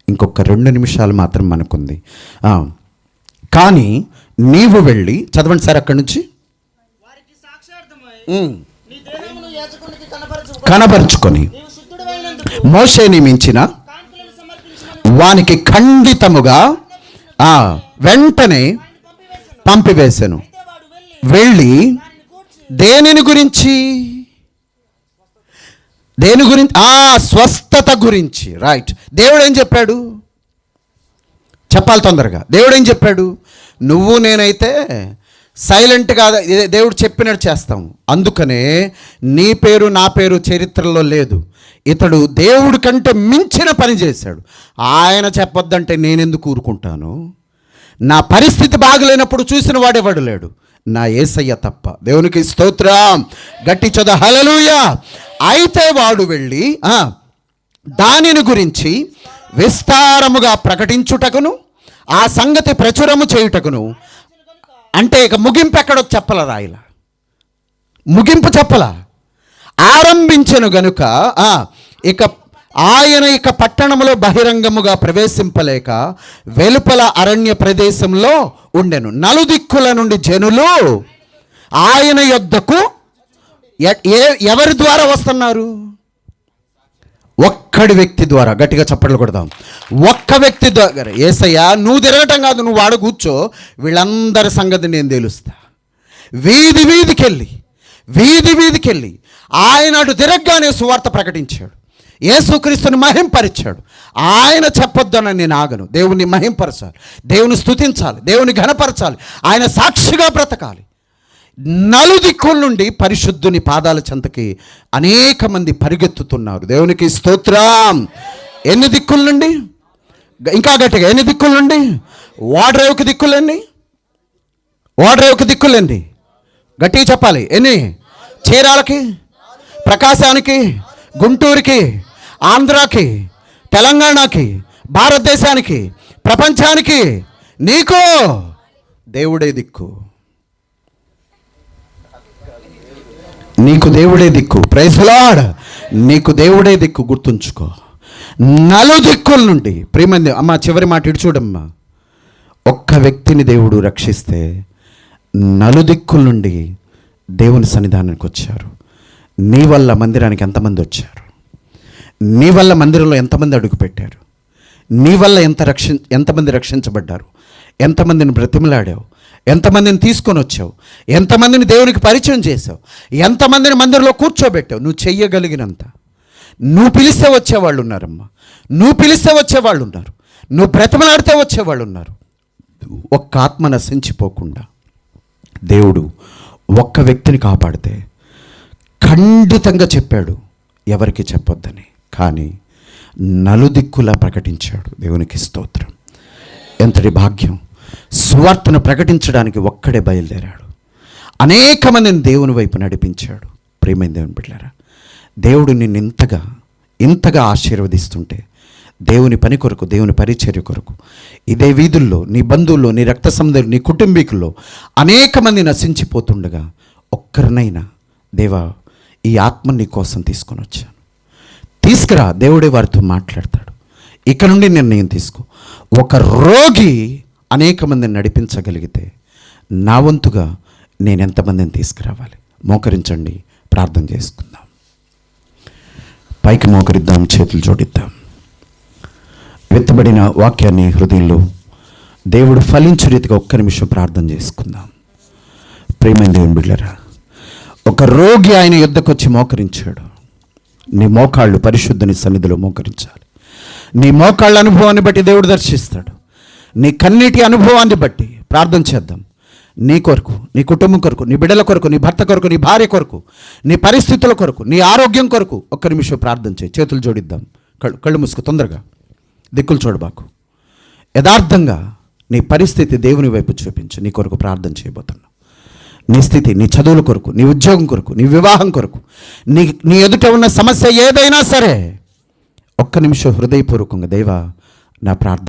ఇంకొక 2 నిమిషాలు మాత్రం మనకుంది. కానీ నీవు వెళ్ళి, చదవండి సార్ అక్కడి నుంచి, కనబరుచుకొని మోషే నియమించిన వానికి ఖండితముగా వెంటనే పంపివేశాను. వెళ్ళి దేని గురించి? స్వస్థత గురించి. రైట్. దేవుడు ఏం చెప్పాడు? చెప్పాలి తొందరగా. దేవుడు ఏం చెప్పాడు? నువ్వు నేనైతే సైలెంట్గా దేవుడు చెప్పినట్టు చేస్తాము. అందుకనే నీ పేరు నా పేరు చరిత్రలో లేదు. ఇతడు దేవుడి కంటే మించిన పని చేశాడు. ఆయన చెప్పొద్దంటే నేనెందుకు ఊరుకుంటాను? నా పరిస్థితి బాగలేనప్పుడు చూసిన వాడెవడు లేడు, నా యేసయ్య తప్ప. దేవునికి స్తోత్రం. గట్టి చదువు హల్లెలూయా. అయితే వాడు వెళ్ళి దానిని గురించి విస్తారముగా ప్రకటించుటకును ఆ సంగతి ప్రచురము చేయుటకును. అంటే ఇక ముగింపు ఎక్కడో చెప్పల, రాయిలా ముగింపు చెప్పలా, ఆరంభించను గనుక ఇక పట్టణములో బహిరంగముగా ప్రవేశింపలేక వెలుపల అరణ్య ప్రదేశంలో ఉండెను. నలుదిక్కుల నుండి జనులు ఆయన యొద్దకు ఎవరి ద్వారా వస్తున్నారు? ఒక్కడి వ్యక్తి ద్వారా. గట్టిగా చప్పట్లు కొడదాం. ఒక్క వ్యక్తి ద్వారా. యేసయ్యా నువ్వు తిరగటం కాదు, నువ్వు వాడు కూర్చో, వీళ్ళందరి సంగతి నేను తెలుస్తా. వీధి వీధికెళ్ళి ఆయన అటు తిరగగానే సువార్త ప్రకటించాడు. యేసుక్రీస్తుని మహింపరిచాడు. ఆయన చెప్పొద్దనని నేను ఆగను. దేవుని మహింపరచాలి, దేవుని స్తుతించాలి, దేవుని ఘనపరచాలి, ఆయన సాక్షిగా బ్రతకాలి. నలుదిక్కుల నుండి పరిశుద్ధుని పాదాల చెంతకి అనేక మంది పరిగెత్తుతున్నారు. దేవునికి స్తోత్రం. ఎన్ని దిక్కుల నుండి? ఇంకా గట్టిగా, ఎన్ని దిక్కుల నుండి? ఓడరేవుకి దిక్కులెన్ని? ఓడరేవుకి దిక్కులెన్ని? గట్టిగా చెప్పాలి. ఎన్ని? చీరాలకి, ప్రకాశానికి, గుంటూరుకి, ఆంధ్రాకి, తెలంగాణకి, భారతదేశానికి, ప్రపంచానికి నీకు దేవుడే దిక్కు. నీకు దేవుడే దిక్కు. Praise the Lord. నీకు దేవుడే దిక్కు, గుర్తుంచుకో. నలుదిక్కుల నుండి ప్రియమంది అమ్మ, చివరి మాట ఇటు చూడమ్మా. ఒక్క వ్యక్తిని దేవుడు రక్షిస్తే నలుదిక్కుల నుండి దేవుని సన్నిధానానికి వచ్చారు. నీ వల్ల మందిరానికి ఎంతమంది వచ్చారు? నీ వల్ల మందిరంలో ఎంతమంది అడుగుపెట్టారు? నీ వల్ల ఎంతమంది రక్షించబడ్డారు? ఎంతమందిని బ్రతిమలాడావు? ఎంతమందిని తీసుకొని వచ్చావు? ఎంతమందిని దేవునికి పరిచయం చేసావు? ఎంతమందిని మందిరంలో కూర్చోబెట్టావు? నువ్వు చెయ్యగలిగినంత. నువ్వు పిలిస్తే వచ్చేవాళ్ళు ఉన్నారమ్మా. నువ్వు పిలిస్తే వచ్చేవాళ్ళు ఉన్నారు. నువ్వు బ్రతిమలాడితే వచ్చేవాళ్ళు ఉన్నారు. ఒక్క ఆత్మ నశించిపోకుండా దేవుడు ఒక్క వ్యక్తిని కాపాడితే ఖండితంగా చెప్పాడు ఎవరికి చెప్పొద్దని. కానీ నలుదిక్కులా ప్రకటించాడు. దేవునికి స్తోత్రం. ఎంతటి భాగ్యం. సువార్తను ప్రకటించడానికి ఒక్కడే బయలుదేరాడు. అనేక మందిని దేవుని వైపు నడిపించాడు. ప్రియమైన దేవుని బిడ్డలారా, దేవుడు నిన్ను ఇంతగా ఆశీర్వదిస్తుంటే దేవుని పని కొరకు, దేవుని పరిచర్య కొరకు ఇదే వీధుల్లో, నీ బంధువుల్లో, నీ రక్త సంబంధులు, నీ కుటుంబీకుల్లో అనేక మంది నశించిపోతుండగా ఒక్కరినైనా దేవా ఈ ఆత్మ నీ కోసం తీసుకొని వచ్చాను, తీసుకురా. దేవుడే వారితో మాట్లాడతాడు. ఇక నుండి నిర్ణయం తీసుకో. ఒక రోగి అనేక మందిని నడిపించగలిగితే నా వంతుగా నేను ఎంతమందిని తీసుకురావాలి? మోకరించండి, ప్రార్థన చేసుకుందాం. పైకి మోకరిద్దాం, చేతులు జోడిద్దాం. వెత్తబడిన వాక్యాన్ని హృదయంలో దేవుడు ఫలించే రీతిగా ఒక్క నిమిషం ప్రార్థన చేసుకుందాం. ప్రియమైన దేవుని బిడ్డలారా, ఒక రోగి ఆయన యుద్ధకు వచ్చి మోకరించాడు. నీ మోకాళ్ళు పరిశుద్ధుని సన్నిధిలో మోకరించాలి. నీ మోకాళ్ళ అనుభవాన్ని బట్టి దేవుడు దర్శిస్తాడు. నీ కన్నీటి అనుభవాన్ని బట్టి ప్రార్థన చేద్దాం. నీ కొరకు, నీ కుటుంబం కొరకు, నీ బిడ్డల కొరకు, నీ భర్త కొరకు, నీ భార్య కొరకు, నీ పరిస్థితుల కొరకు, నీ ఆరోగ్యం కొరకు ఒక్క నిమిషం ప్రార్థన చేయి. చేతులు జోడిద్దాం. కళ్ళు మూసుకు తొందరగా దిక్కులు చూడబాకు. యథార్థంగా నీ పరిస్థితి దేవుని వైపు చూపించు. నీ కొరకు ప్రార్థన చేయబోతున్నా. నీ స్థితి, నీ చదువుల కొరకు, నీ ఉద్యోగం కొరకు, నీ వివాహం కొరకు, నీ ఎదుట ఉన్న సమస్య ఏదైనా సరే ఒక్క నిమిషం హృదయపూర్వకంగా దేవా నా ప్రార్థన